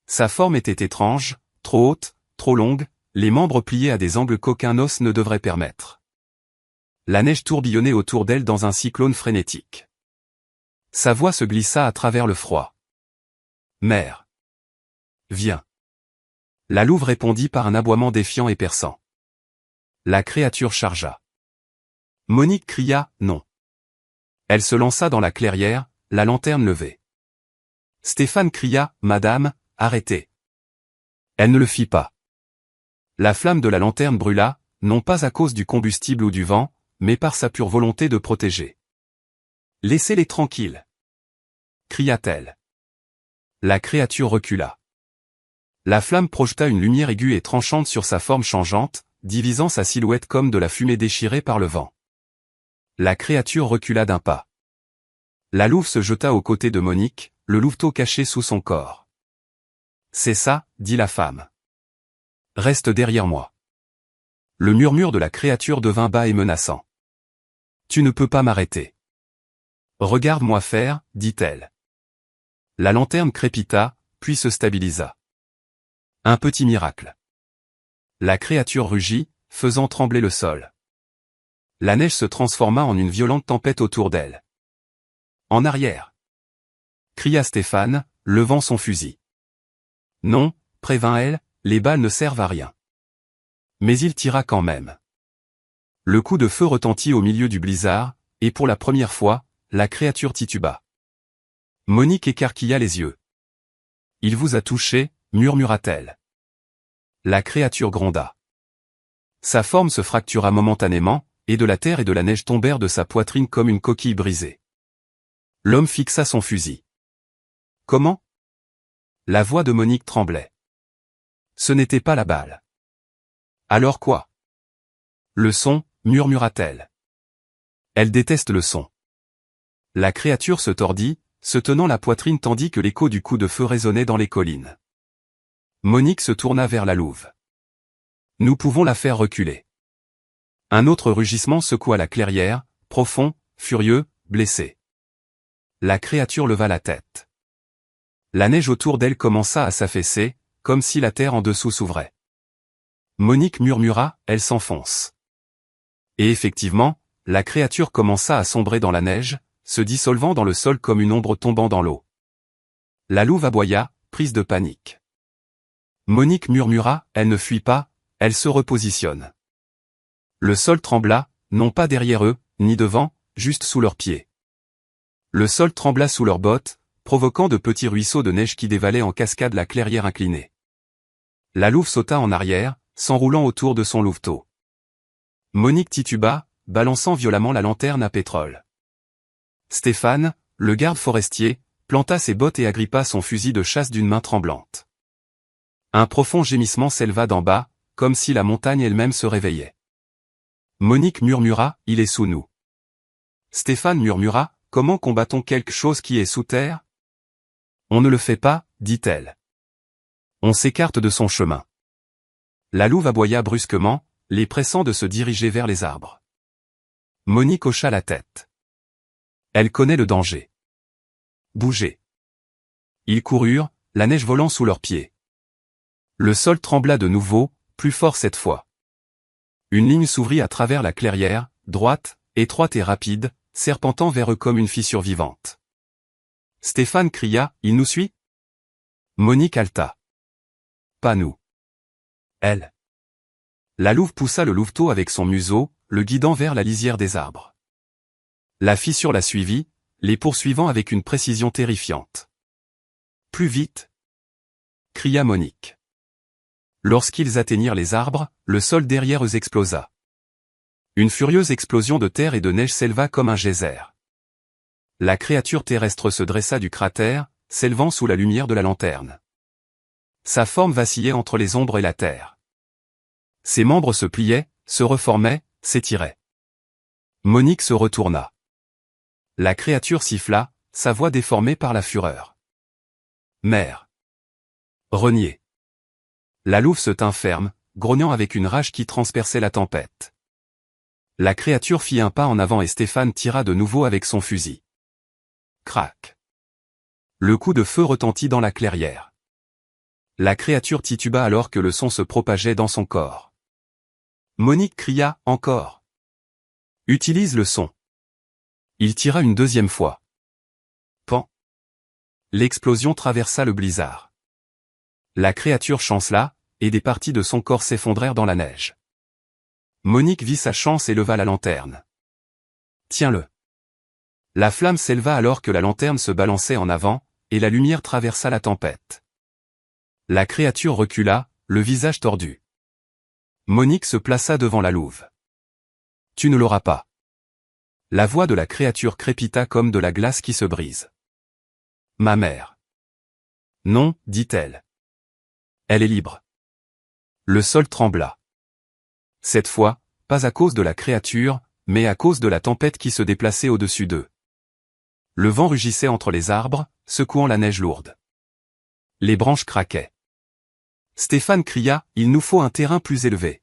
Sa forme était étrange, trop haute, trop longue, les membres pliés à des angles qu'aucun os ne devrait permettre. La neige tourbillonnait autour d'elle dans un cyclone frénétique. Sa voix se glissa à travers le froid. Mère. Viens. La louve répondit par un aboiement défiant et perçant. La créature chargea. Monique cria « Non ». Elle se lança dans la clairière, la lanterne levée. Stéphane cria « Madame, arrêtez ». Elle ne le fit pas. La flamme de la lanterne brûla, non pas à cause du combustible ou du vent, mais par sa pure volonté de protéger. « Laissez-les tranquilles » cria-t-elle. La créature recula. La flamme projeta une lumière aiguë et tranchante sur sa forme changeante, divisant sa silhouette comme de la fumée déchirée par le vent. La créature recula d'un pas. La louve se jeta aux côtés de Monique, le louveteau caché sous son corps. C'est ça, dit la femme. Reste derrière moi. Le murmure de la créature devint bas et menaçant. Tu ne peux pas m'arrêter. Regarde-moi faire, dit-elle. La lanterne crépita, puis se stabilisa. Un petit miracle. La créature rugit, faisant trembler le sol. La neige se transforma en une violente tempête autour d'elle. En arrière, cria Stéphane, levant son fusil. Non, prévint-elle, les balles ne servent à rien. Mais il tira quand même. Le coup de feu retentit au milieu du blizzard, et pour la première fois, la créature tituba. Monique écarquilla les yeux. Il vous a touché, murmura-t-elle. La créature gronda. Sa forme se fractura momentanément, et de la terre et de la neige tombèrent de sa poitrine comme une coquille brisée. L'homme fixa son fusil. Comment? La voix de Monique tremblait. Ce n'était pas la balle. Alors quoi? Le son, murmura-t-elle. Elle déteste le son. La créature se tordit, se tenant la poitrine tandis que l'écho du coup de feu résonnait dans les collines. Monique se tourna vers la louve. Nous pouvons la faire reculer. Un autre rugissement secoua la clairière, profond, furieux, blessé. La créature leva la tête. La neige autour d'elle commença à s'affaisser, comme si la terre en dessous s'ouvrait. Monique murmura, elle s'enfonce. Et effectivement, la créature commença à sombrer dans la neige, se dissolvant dans le sol comme une ombre tombant dans l'eau. La louve aboya, prise de panique. Monique murmura, elle ne fuit pas, elle se repositionne. Le sol trembla, non pas derrière eux, ni devant, juste sous leurs pieds. Le sol trembla sous leurs bottes, provoquant de petits ruisseaux de neige qui dévalaient en cascade la clairière inclinée. La louve sauta en arrière, s'enroulant autour de son louveteau. Monique tituba, balançant violemment la lanterne à pétrole. Stéphane, le garde forestier, planta ses bottes et agrippa son fusil de chasse d'une main tremblante. Un profond gémissement s'éleva d'en bas, comme si la montagne elle-même se réveillait. Monique murmura, il est sous nous. Stéphane murmura, comment combat-on quelque chose qui est sous terre? On ne le fait pas, dit-elle. On s'écarte de son chemin. La louve aboya brusquement, les pressant de se diriger vers les arbres. Monique hocha la tête. Elle connaît le danger. Bougez. Ils coururent, la neige volant sous leurs pieds. Le sol trembla de nouveau, plus fort cette fois. Une ligne s'ouvrit à travers la clairière, droite, étroite et rapide, serpentant vers eux comme une fissure vivante. Stéphane cria, il nous suit? Monique haleta. Pas nous. Elle. La louve poussa le louveteau avec son museau, le guidant vers la lisière des arbres. La fissure la suivit, les poursuivant avec une précision terrifiante. Plus vite! Cria Monique. Lorsqu'ils atteignirent les arbres, le sol derrière eux explosa. Une furieuse explosion de terre et de neige s'éleva comme un geyser. La créature terrestre se dressa du cratère, s'élevant sous la lumière de la lanterne. Sa forme vacillait entre les ombres et la terre. Ses membres se pliaient, se reformaient, s'étiraient. Monique se retourna. La créature siffla, sa voix déformée par la fureur. Mère. Renier. La louve se tint ferme, grognant avec une rage qui transperçait la tempête. La créature fit un pas en avant et Stéphane tira de nouveau avec son fusil. Crac. Le coup de feu retentit dans la clairière. La créature tituba alors que le son se propageait dans son corps. Monique cria, encore. Utilise le son. Il tira une deuxième fois. Pan. L'explosion traversa le blizzard. La créature chancela, et des parties de son corps s'effondrèrent dans la neige. Monique vit sa chance et leva la lanterne. Tiens-le. La flamme s'éleva alors que la lanterne se balançait en avant, et la lumière traversa la tempête. La créature recula, le visage tordu. Monique se plaça devant la louve. Tu ne l'auras pas. La voix de la créature crépita comme de la glace qui se brise. Ma mère. Non, dit-elle. Elle est libre. Le sol trembla. Cette fois, pas à cause de la créature, mais à cause de la tempête qui se déplaçait au-dessus d'eux. Le vent rugissait entre les arbres, secouant la neige lourde. Les branches craquaient. Stéphane cria, il nous faut un terrain plus élevé.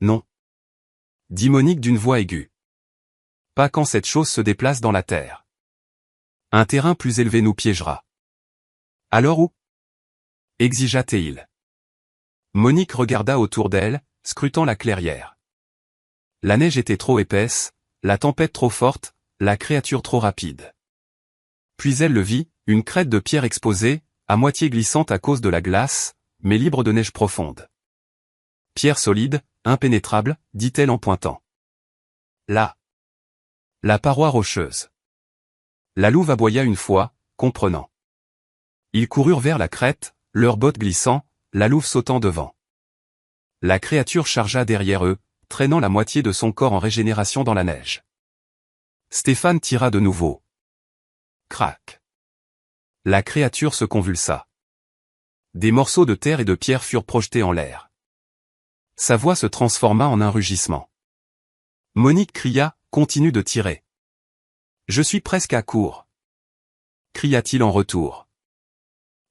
Non. Dit Monique d'une voix aiguë. Pas quand cette chose se déplace dans la terre. Un terrain plus élevé nous piégera. Alors où? Exigea Théil. Monique regarda autour d'elle, scrutant la clairière. La neige était trop épaisse, la tempête trop forte, la créature trop rapide. Puis elle le vit, une crête de pierre exposée, à moitié glissante à cause de la glace, mais libre de neige profonde. Pierre solide, impénétrable, dit-elle en pointant. Là. La paroi rocheuse. La louve aboya une fois, comprenant. Ils coururent vers la crête, leurs bottes glissant, la louve sautant devant. La créature chargea derrière eux, traînant la moitié de son corps en régénération dans la neige. Stéphane tira de nouveau. Crac. La créature se convulsa. Des morceaux de terre et de pierre furent projetés en l'air. Sa voix se transforma en un rugissement. Monique cria, continue de tirer. Je suis presque à court. Cria-t-il en retour.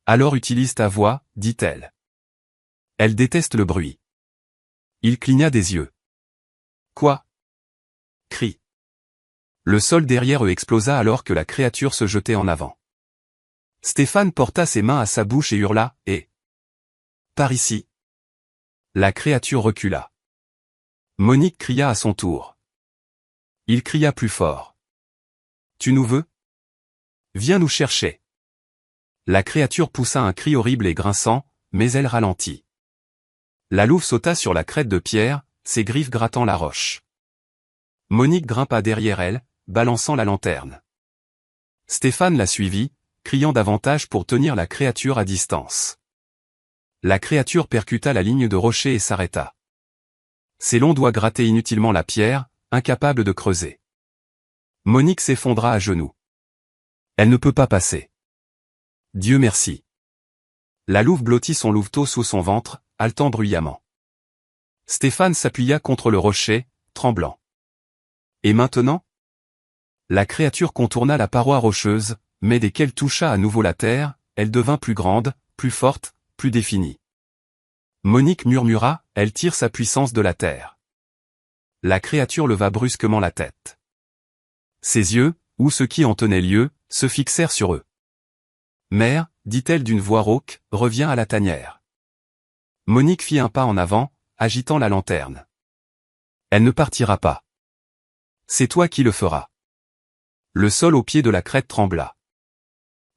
Alors utilise ta voix, dit-elle. Elle déteste le bruit. Il cligna des yeux. Quoi? Crie. Le sol derrière eux explosa alors que la créature se jetait en avant. Stéphane porta ses mains à sa bouche et hurla, « Et par ici !» La créature recula. Monique cria à son tour. Il cria plus fort. « Tu nous veux? Viens nous chercher !» La créature poussa un cri horrible et grinçant, mais elle ralentit. La louve sauta sur la crête de pierre, ses griffes grattant la roche. Monique grimpa derrière elle, balançant la lanterne. Stéphane la suivit, criant davantage pour tenir la créature à distance. La créature percuta la ligne de rocher et s'arrêta. Ses longs doigts grattaient inutilement la pierre, incapable de creuser. Monique s'effondra à genoux. Elle ne peut pas passer. Dieu merci. La louve blottit son louveteau sous son ventre, haletant bruyamment. Stéphane s'appuya contre le rocher, tremblant. Et maintenant? La créature contourna la paroi rocheuse, mais dès qu'elle toucha à nouveau la terre, elle devint plus grande, plus forte, plus définie. Monique murmura, elle tire sa puissance de la terre. La créature leva brusquement la tête. Ses yeux, ou ce qui en tenait lieu, se fixèrent sur eux. Mère, dit-elle d'une voix rauque, reviens à la tanière. Monique fit un pas en avant, agitant la lanterne. Elle ne partira pas. C'est toi qui le feras. Le sol au pied de la crête trembla.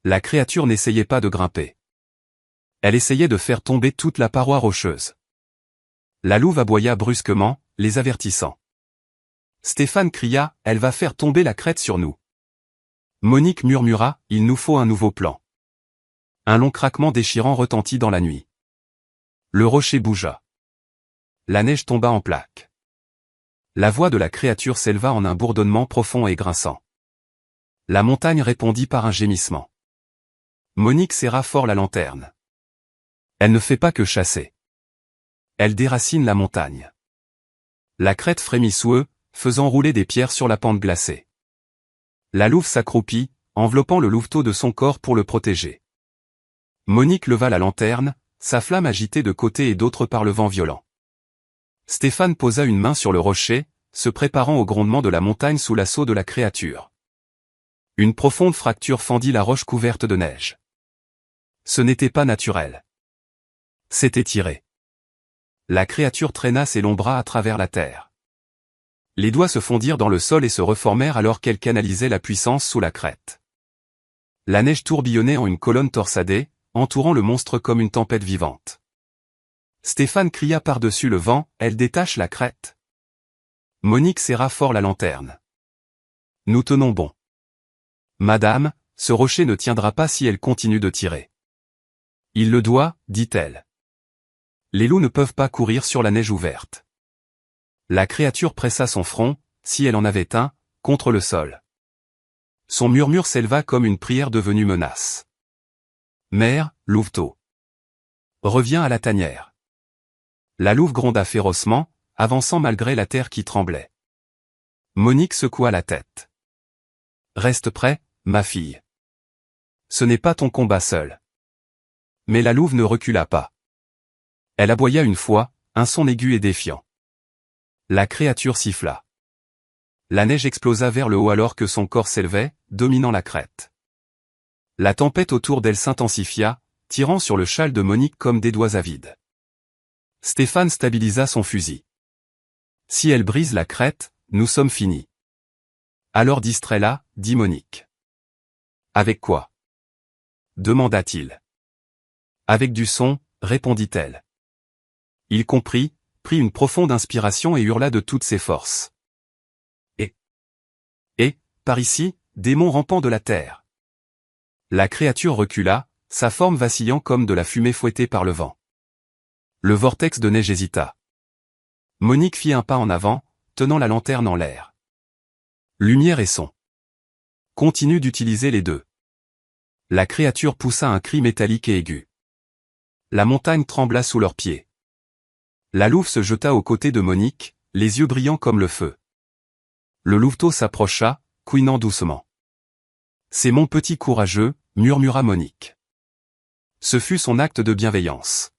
La créature n'essayait pas de grimper. Elle essayait de faire tomber toute la paroi rocheuse. La louve aboya brusquement, les avertissant. Stéphane cria, elle va faire tomber la crête sur nous. Monique murmura, il nous faut un nouveau plan. Un long craquement déchirant retentit dans la nuit. Le rocher bougea. La neige tomba en plaques. La voix de la créature s'éleva en un bourdonnement profond et grinçant. La montagne répondit par un gémissement. Monique serra fort la lanterne. Elle ne fait pas que chasser. Elle déracine la montagne. La crête frémit sous eux, faisant rouler des pierres sur la pente glacée. La louve s'accroupit, enveloppant le louveteau de son corps pour le protéger. Monique leva la lanterne, sa flamme agitée de côté et d'autre par le vent violent. Stéphane posa une main sur le rocher, se préparant au grondement de la montagne sous l'assaut de la créature. Une profonde fracture fendit la roche couverte de neige. Ce n'était pas naturel. C'était tiré. La créature traîna ses longs bras à travers la terre. Les doigts se fondirent dans le sol et se reformèrent alors qu'elle canalisait la puissance sous la crête. La neige tourbillonnait en une colonne torsadée, entourant le monstre comme une tempête vivante. Stéphane cria par-dessus le vent, elle détache la crête. Monique serra fort la lanterne. Nous tenons bon. Madame, ce rocher ne tiendra pas si elle continue de tirer. Il le doit, dit-elle. Les loups ne peuvent pas courir sur la neige ouverte. La créature pressa son front, si elle en avait un, contre le sol. Son murmure s'éleva comme une prière devenue menace. Mère, louveteau. Reviens à la tanière. La louve gronda férocement, avançant malgré la terre qui tremblait. Monique secoua la tête. Reste prêt, ma fille. Ce n'est pas ton combat seul. Mais la louve ne recula pas. Elle aboya une fois, un son aigu et défiant. La créature siffla. La neige explosa vers le haut alors que son corps s'élevait, dominant la crête. La tempête autour d'elle s'intensifia, tirant sur le châle de Monique comme des doigts avides. Stéphane stabilisa son fusil. Si elle brise la crête, nous sommes finis. Alors distrais-la, dit Monique. Avec quoi? Demanda-t-il. Avec du son, répondit-elle. Il comprit, prit une profonde inspiration et hurla de toutes ses forces. Et, par ici, démon rampant de la terre. La créature recula, sa forme vacillant comme de la fumée fouettée par le vent. Le vortex de neige hésita. Monique fit un pas en avant, tenant la lanterne en l'air. Lumière et son. Continue d'utiliser les deux. La créature poussa un cri métallique et aigu. La montagne trembla sous leurs pieds. La louve se jeta aux côtés de Monique, les yeux brillants comme le feu. Le louveteau s'approcha, couinant doucement. « C'est mon petit courageux », murmura Monique. Ce fut son acte de bienveillance.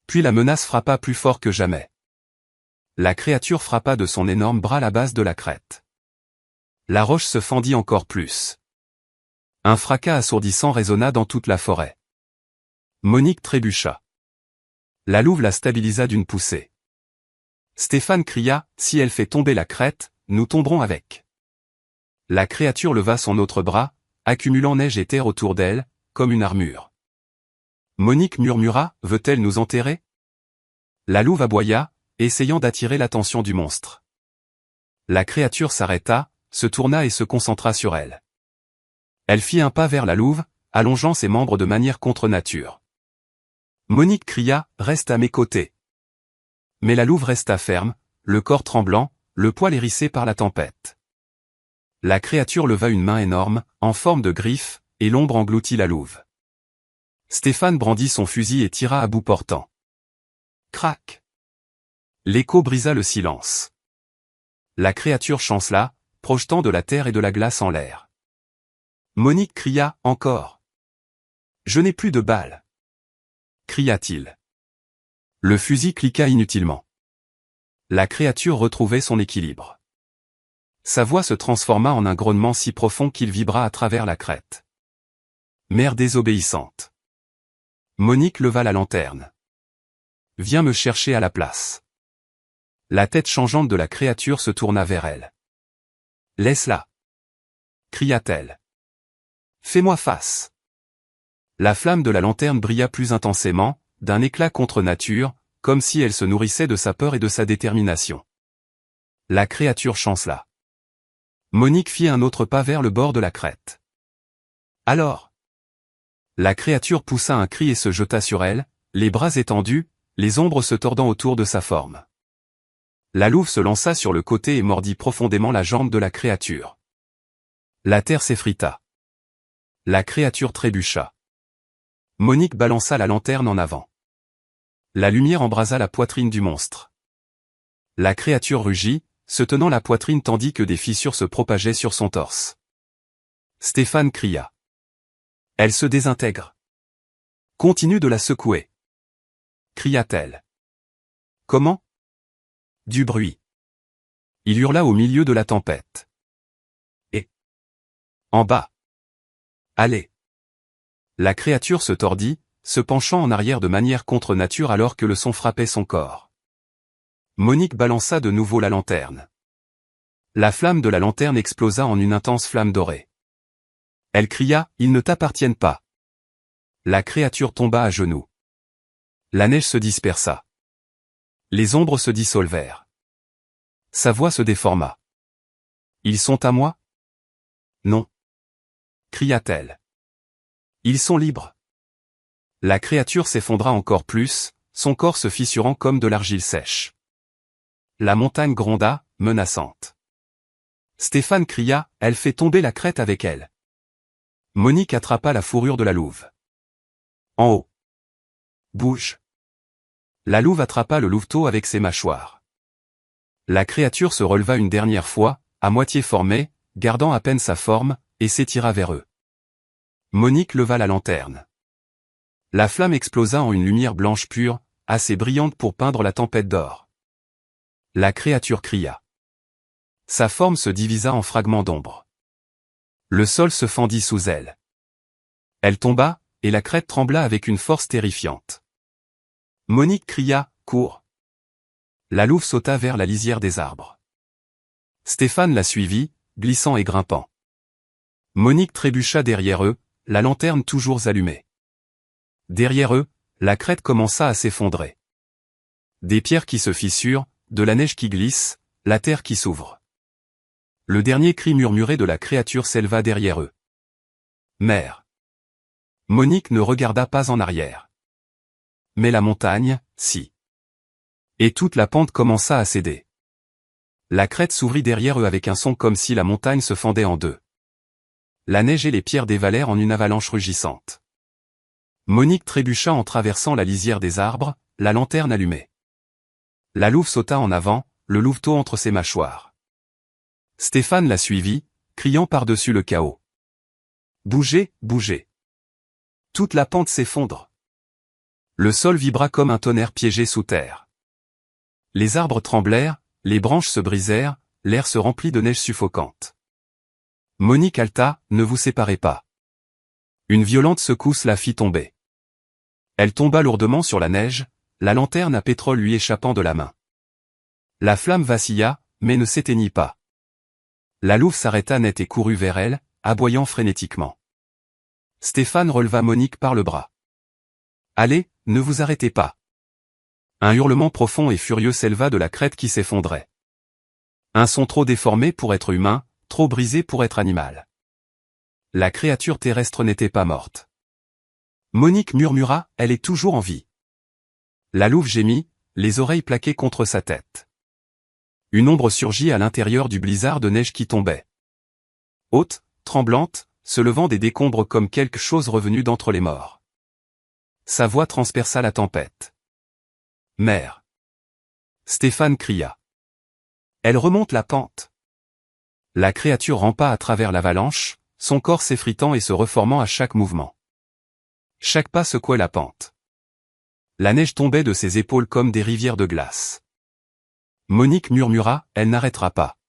Puis la menace frappa plus fort que jamais. La créature frappa de son énorme bras la base de la crête. La roche se fendit encore plus. Un fracas assourdissant résonna dans toute la forêt. Monique trébucha. La louve la stabilisa d'une poussée. Stéphane cria, « Si elle fait tomber la crête, nous tomberons avec. » La créature leva son autre bras, accumulant neige et terre autour d'elle, comme une armure. Monique murmura, « Veut-elle nous enterrer ?» La louve aboya, essayant d'attirer l'attention du monstre. La créature s'arrêta, se tourna et se concentra sur elle. Elle fit un pas vers la louve, allongeant ses membres de manière contre nature. Monique cria, « Reste à mes côtés. » Mais la louve resta ferme, le corps tremblant, le poil hérissé par la tempête. La créature leva une main énorme, en forme de griffe, et l'ombre engloutit la louve. Stéphane brandit son fusil et tira à bout portant. Crac! L'écho brisa le silence. La créature chancela, projetant de la terre et de la glace en l'air. Monique cria, « Encore !»« Je n'ai plus de balles !» cria-t-il. Le fusil cliqua inutilement. La créature retrouvait son équilibre. Sa voix se transforma en un grognement si profond qu'il vibra à travers la crête. Mère désobéissante. Monique leva la lanterne. Viens me chercher à la place. La tête changeante de la créature se tourna vers elle. Laisse-la. Cria-t-elle. Fais-moi face. La flamme de la lanterne brilla plus intensément, d'un éclat contre nature, comme si elle se nourrissait de sa peur et de sa détermination. La créature chancela. Monique fit un autre pas vers le bord de la crête. Alors. La créature poussa un cri et se jeta sur elle, les bras étendus, les ombres se tordant autour de sa forme. La louve se lança sur le côté et mordit profondément la jambe de la créature. La terre s'effrita. La créature trébucha. Monique balança la lanterne en avant. La lumière embrasa la poitrine du monstre. La créature rugit, se tenant la poitrine tandis que des fissures se propageaient sur son torse. Stéphane cria. Elle se désintègre. Continue de la secouer. Cria-t-elle. Comment? Du bruit. Il hurla au milieu de la tempête. Et. En bas. Allez. La créature se tordit, se penchant en arrière de manière contre nature alors que le son frappait son corps. Monique balança de nouveau la lanterne. La flamme de la lanterne explosa en une intense flamme dorée. Elle cria, « Ils ne t'appartiennent pas. » La créature tomba à genoux. La neige se dispersa. Les ombres se dissolvèrent. Sa voix se déforma. « Ils sont à moi? » Non. Cria-t-elle. Ils sont libres. La créature s'effondra encore plus, son corps se fissurant comme de l'argile sèche. La montagne gronda, menaçante. Stéphane cria, « Elle fait tomber la crête avec elle. » Monique attrapa la fourrure de la louve. En haut. Bouge. La louve attrapa le louveteau avec ses mâchoires. La créature se releva une dernière fois, à moitié formée, gardant à peine sa forme, et s'étira vers eux. Monique leva la lanterne. La flamme explosa en une lumière blanche pure, assez brillante pour peindre la tempête d'or. La créature cria. Sa forme se divisa en fragments d'ombre. Le sol se fendit sous elle. Elle tomba, et la crête trembla avec une force terrifiante. Monique cria, « Cours !» La louve sauta vers la lisière des arbres. Stéphane la suivit, glissant et grimpant. Monique trébucha derrière eux, la lanterne toujours allumée. Derrière eux, la crête commença à s'effondrer. Des pierres qui se fissurent, de la neige qui glisse, la terre qui s'ouvre. Le dernier cri murmuré de la créature s'éleva derrière eux. Mère. Monique ne regarda pas en arrière. Mais la montagne, si. Et toute la pente commença à céder. La crête s'ouvrit derrière eux avec un son comme si la montagne se fendait en deux. La neige et les pierres dévalèrent en une avalanche rugissante. Monique trébucha en traversant la lisière des arbres, la lanterne allumée. La louve sauta en avant, le louveteau entre ses mâchoires. Stéphane la suivit, criant par-dessus le chaos. Bougez, bougez. Toute la pente s'effondre. Le sol vibra comme un tonnerre piégé sous terre. Les arbres tremblèrent, les branches se brisèrent, l'air se remplit de neige suffocante. Monique halta, ne vous séparez pas. Une violente secousse la fit tomber. Elle tomba lourdement sur la neige, la lanterne à pétrole lui échappant de la main. La flamme vacilla, mais ne s'éteignit pas. La louve s'arrêta net et courut vers elle, aboyant frénétiquement. Stéphane releva Monique par le bras. Allez, ne vous arrêtez pas. Un hurlement profond et furieux s'éleva de la crête qui s'effondrait. Un son trop déformé pour être humain, trop brisé pour être animal. La créature terrestre n'était pas morte. Monique murmura, elle est toujours en vie. La louve gémit, les oreilles plaquées contre sa tête. Une ombre surgit à l'intérieur du blizzard de neige qui tombait. Haute, tremblante, se levant des décombres comme quelque chose revenu d'entre les morts. Sa voix transperça la tempête. Mère. Stéphane cria. Elle remonte la pente. La créature rampa à travers l'avalanche, son corps s'effritant et se reformant à chaque mouvement. Chaque pas secouait la pente. La neige tombait de ses épaules comme des rivières de glace. Monique murmura, elle n'arrêtera pas.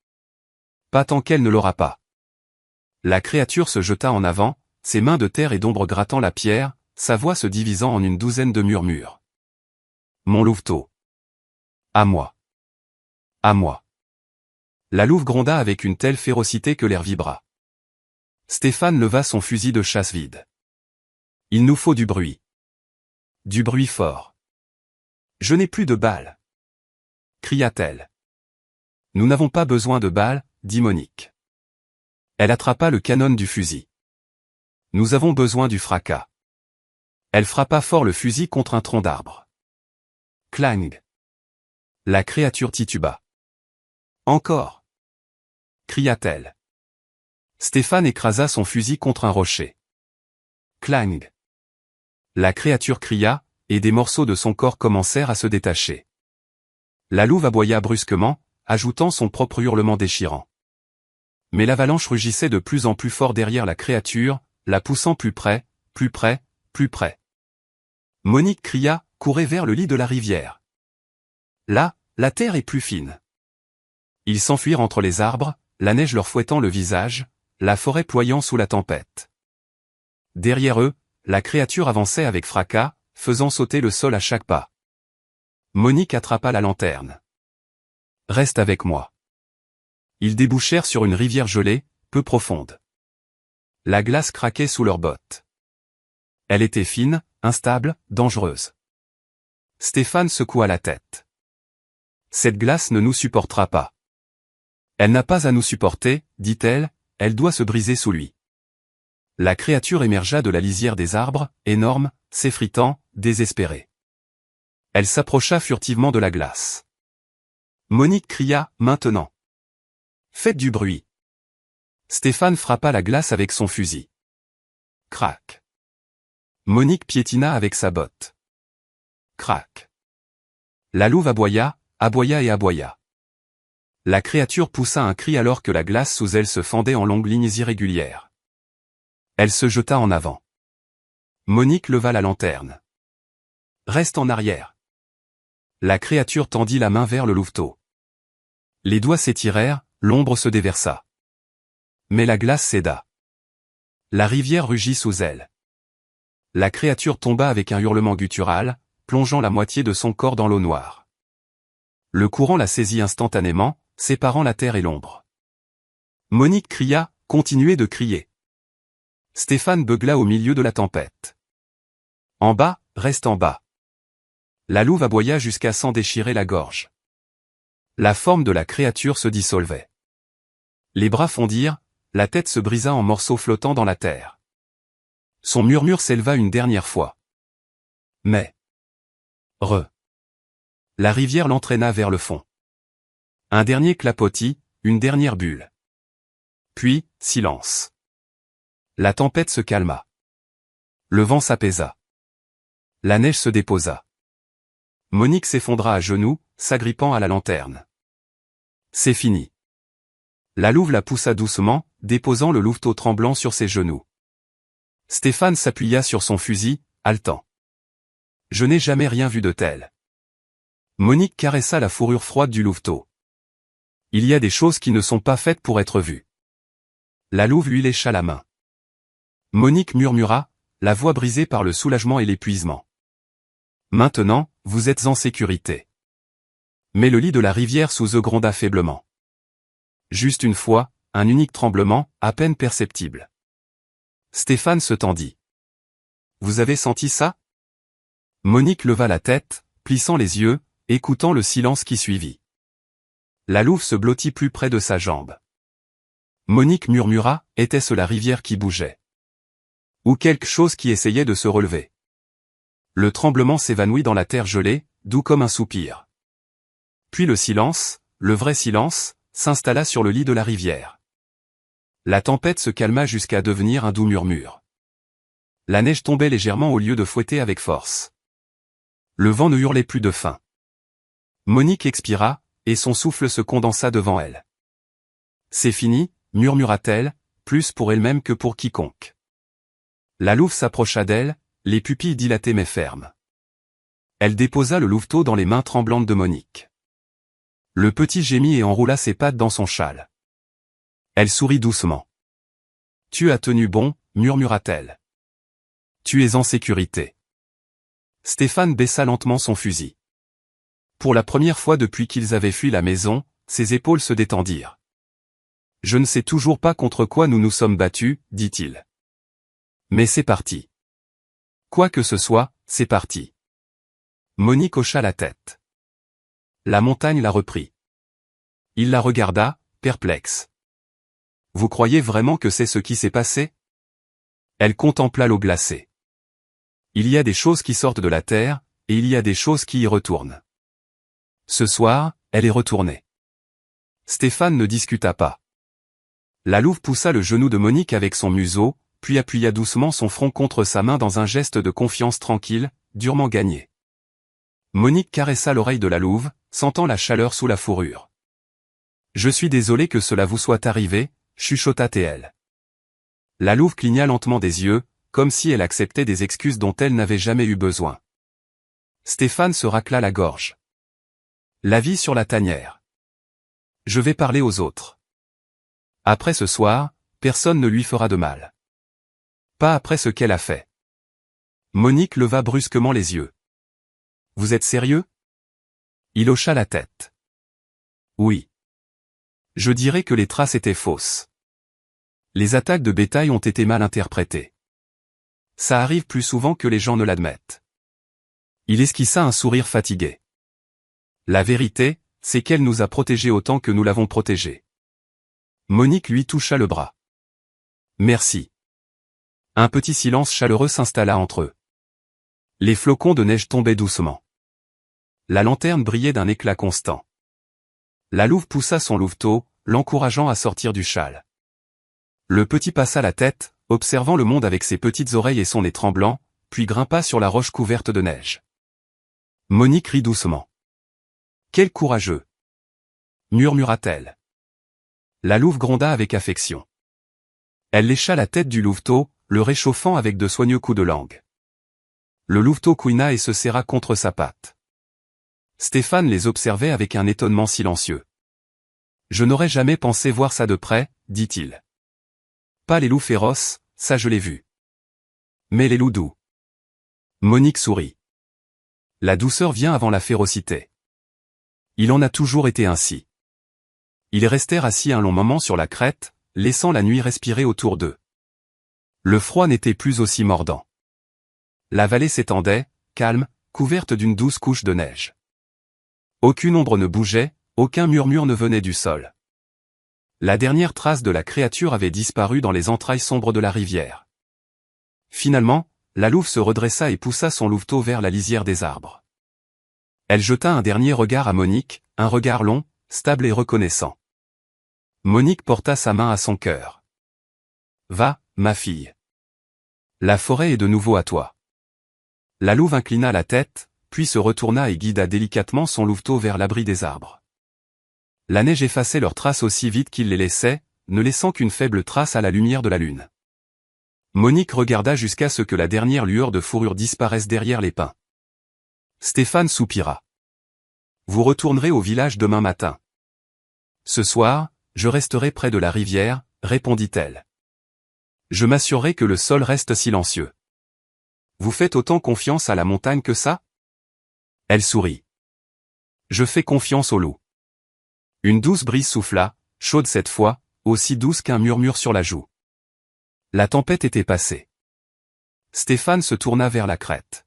Pas tant qu'elle ne l'aura pas. La créature se jeta en avant, ses mains de terre et d'ombre grattant la pierre, sa voix se divisant en une douzaine de murmures. Mon louveteau. À moi. À moi. La louve gronda avec une telle férocité que l'air vibra. Stéphane leva son fusil de chasse vide. Il nous faut du bruit. Du bruit fort. Je n'ai plus de balles. Cria-t-elle. Nous n'avons pas besoin de balles, dit Monique. Elle attrapa le canon du fusil. Nous avons besoin du fracas. Elle frappa fort le fusil contre un tronc d'arbre. Clang. La créature tituba. Encore. Cria-t-elle. Stéphane écrasa son fusil contre un rocher. Clang. La créature cria, et des morceaux de son corps commencèrent à se détacher. La louve aboya brusquement, ajoutant son propre hurlement déchirant. Mais l'avalanche rugissait de plus en plus fort derrière la créature, la poussant plus près, plus près, plus près. Monique cria, courez vers le lit de la rivière. Là, la terre est plus fine. Ils s'enfuirent entre les arbres, la neige leur fouettant le visage, la forêt ployant sous la tempête. Derrière eux, la créature avançait avec fracas, faisant sauter le sol à chaque pas. Monique attrapa la lanterne. Reste avec moi. Ils débouchèrent sur une rivière gelée, peu profonde. La glace craquait sous leurs bottes. Elle était fine, instable, dangereuse. Stéphane secoua la tête. Cette glace ne nous supportera pas. Elle n'a pas à nous supporter, dit-elle, elle doit se briser sous lui. La créature émergea de la lisière des arbres, énorme, s'effritant, désespérée. Elle s'approcha furtivement de la glace. Monique cria, maintenant. Faites du bruit. Stéphane frappa la glace avec son fusil. Crac. Monique piétina avec sa botte. Crac. La louve aboya, aboya et aboya. La créature poussa un cri alors que la glace sous elle se fendait en longues lignes irrégulières. Elle se jeta en avant. Monique leva la lanterne. Reste en arrière. La créature tendit la main vers le louveteau. Les doigts s'étirèrent, l'ombre se déversa. Mais la glace céda. La rivière rugit sous elle. La créature tomba avec un hurlement guttural, plongeant la moitié de son corps dans l'eau noire. Le courant la saisit instantanément, séparant la terre et l'ombre. Monique cria, continuait de crier. Stéphane beugla au milieu de la tempête. En bas, reste en bas. La louve aboya jusqu'à s'en déchirer la gorge. La forme de la créature se dissolvait. Les bras fondirent, la tête se brisa en morceaux flottants dans la terre. Son murmure s'éleva une dernière fois. Mais... La rivière l'entraîna vers le fond. Un dernier clapotis, une dernière bulle. Puis, silence. La tempête se calma. Le vent s'apaisa. La neige se déposa. Monique s'effondra à genoux, s'agrippant à la lanterne. C'est fini. La louve la poussa doucement, déposant le louveteau tremblant sur ses genoux. Stéphane s'appuya sur son fusil, haletant. Je n'ai jamais rien vu de tel. Monique caressa la fourrure froide du louveteau. Il y a des choses qui ne sont pas faites pour être vues. La louve lui lécha la main. Monique murmura, la voix brisée par le soulagement et l'épuisement. Maintenant, vous êtes en sécurité. Mais le lit de la rivière sous eux gronda faiblement. Juste une fois, un unique tremblement, à peine perceptible. Stéphane se tendit. Vous avez senti ça? Monique leva la tête, plissant les yeux, écoutant le silence qui suivit. La louve se blottit plus près de sa jambe. Monique murmura, était-ce la rivière qui bougeait? Ou quelque chose qui essayait de se relever? Le tremblement s'évanouit dans la terre gelée, doux comme un soupir. Puis le silence, le vrai silence, s'installa sur le lit de la rivière. La tempête se calma jusqu'à devenir un doux murmure. La neige tombait légèrement au lieu de fouetter avec force. Le vent ne hurlait plus de faim. Monique expira, et son souffle se condensa devant elle. C'est fini, murmura-t-elle, plus pour elle-même que pour quiconque. La louve s'approcha d'elle, les pupilles dilatées mais fermes. Elle déposa le louveteau dans les mains tremblantes de Monique. Le petit gémit et enroula ses pattes dans son châle. Elle sourit doucement. Tu as tenu bon, murmura-t-elle. Tu es en sécurité. Stéphane baissa lentement son fusil. Pour la première fois depuis qu'ils avaient fui la maison, ses épaules se détendirent. Je ne sais toujours pas contre quoi nous nous sommes battus, dit-il. Mais c'est parti. Quoi que ce soit, c'est parti. Monique hocha la tête. La montagne la reprit. Il la regarda, perplexe. Vous croyez vraiment que c'est ce qui s'est passé? Elle contempla l'eau glacée. Il y a des choses qui sortent de la terre, et il y a des choses qui y retournent. Ce soir, elle est retournée. Stéphane ne discuta pas. La louve poussa le genou de Monique avec son museau, puis appuya doucement son front contre sa main dans un geste de confiance tranquille, durement gagné. Monique caressa l'oreille de la louve, sentant la chaleur sous la fourrure. Je suis désolé que cela vous soit arrivé, chuchota-t-elle. La louve cligna lentement des yeux, comme si elle acceptait des excuses dont elle n'avait jamais eu besoin. Stéphane se racla la gorge. La vie sur la tanière. Je vais parler aux autres. Après ce soir, personne ne lui fera de mal. Pas après ce qu'elle a fait. Monique leva brusquement les yeux. Vous êtes sérieux? Il hocha la tête. Oui. Je dirais que les traces étaient fausses. Les attaques de bétail ont été mal interprétées. Ça arrive plus souvent que les gens ne l'admettent. Il esquissa un sourire fatigué. La vérité, c'est qu'elle nous a protégés autant que nous l'avons protégée. Monique lui toucha le bras. Merci. Un petit silence chaleureux s'installa entre eux. Les flocons de neige tombaient doucement. La lanterne brillait d'un éclat constant. La louve poussa son louveteau, l'encourageant à sortir du châle. Le petit passa la tête, observant le monde avec ses petites oreilles et son nez tremblant, puis grimpa sur la roche couverte de neige. Monique rit doucement. Quel courageux! Murmura-t-elle. La louve gronda avec affection. Elle lécha la tête du louveteau, le réchauffant avec de soigneux coups de langue. Le louveteau couina et se serra contre sa patte. Stéphane les observait avec un étonnement silencieux. Je n'aurais jamais pensé voir ça de près, dit-il. Pas les loups féroces, ça je l'ai vu. Mais les loups doux. Monique sourit. La douceur vient avant la férocité. Il en a toujours été ainsi. Ils restèrent assis un long moment sur la crête, laissant la nuit respirer autour d'eux. Le froid n'était plus aussi mordant. La vallée s'étendait, calme, couverte d'une douce couche de neige. Aucune ombre ne bougeait, aucun murmure ne venait du sol. La dernière trace de la créature avait disparu dans les entrailles sombres de la rivière. Finalement, la louve se redressa et poussa son louveteau vers la lisière des arbres. Elle jeta un dernier regard à Monique, un regard long, stable et reconnaissant. Monique porta sa main à son cœur. « Va, ma fille. La forêt est de nouveau à toi. » La louve inclina la tête, puis se retourna et guida délicatement son louveteau vers l'abri des arbres. La neige effaçait leurs traces aussi vite qu'il les laissait, ne laissant qu'une faible trace à la lumière de la lune. Monique regarda jusqu'à ce que la dernière lueur de fourrure disparaisse derrière les pins. Stéphane soupira. « Vous retournerez au village demain matin. »« Ce soir, je resterai près de la rivière, » répondit-elle. « Je m'assurerai que le sol reste silencieux. »« Vous faites autant confiance à la montagne que ça ?» Elle sourit. « Je fais confiance au loup. » Une douce brise souffla, chaude cette fois, aussi douce qu'un murmure sur la joue. La tempête était passée. Stéphane se tourna vers la crête.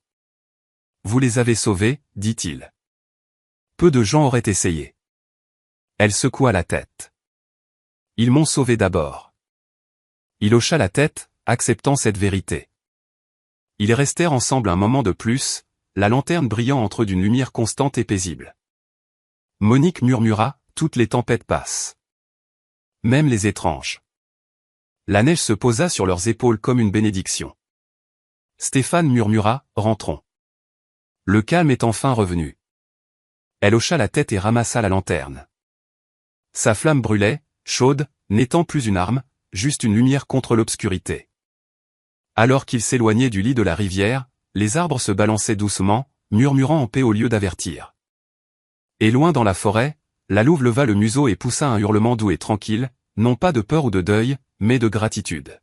« Vous les avez sauvés, dit-il. Peu de gens auraient essayé. » Elle secoua la tête. « Ils m'ont sauvé d'abord. » Il hocha la tête, acceptant cette vérité. Ils restèrent ensemble un moment de plus, la lanterne brillant entre eux d'une lumière constante et paisible. Monique murmura, « Toutes les tempêtes passent. Même les étranges. » La neige se posa sur leurs épaules comme une bénédiction. Stéphane murmura, « Rentrons. » Le calme est enfin revenu. Elle hocha la tête et ramassa la lanterne. Sa flamme brûlait, chaude, n'étant plus une arme, juste une lumière contre l'obscurité. Alors qu'ils s'éloignaient du lit de la rivière, les arbres se balançaient doucement, murmurant en paix au lieu d'avertir. Et loin dans la forêt, la louve leva le museau et poussa un hurlement doux et tranquille, non pas de peur ou de deuil, mais de gratitude.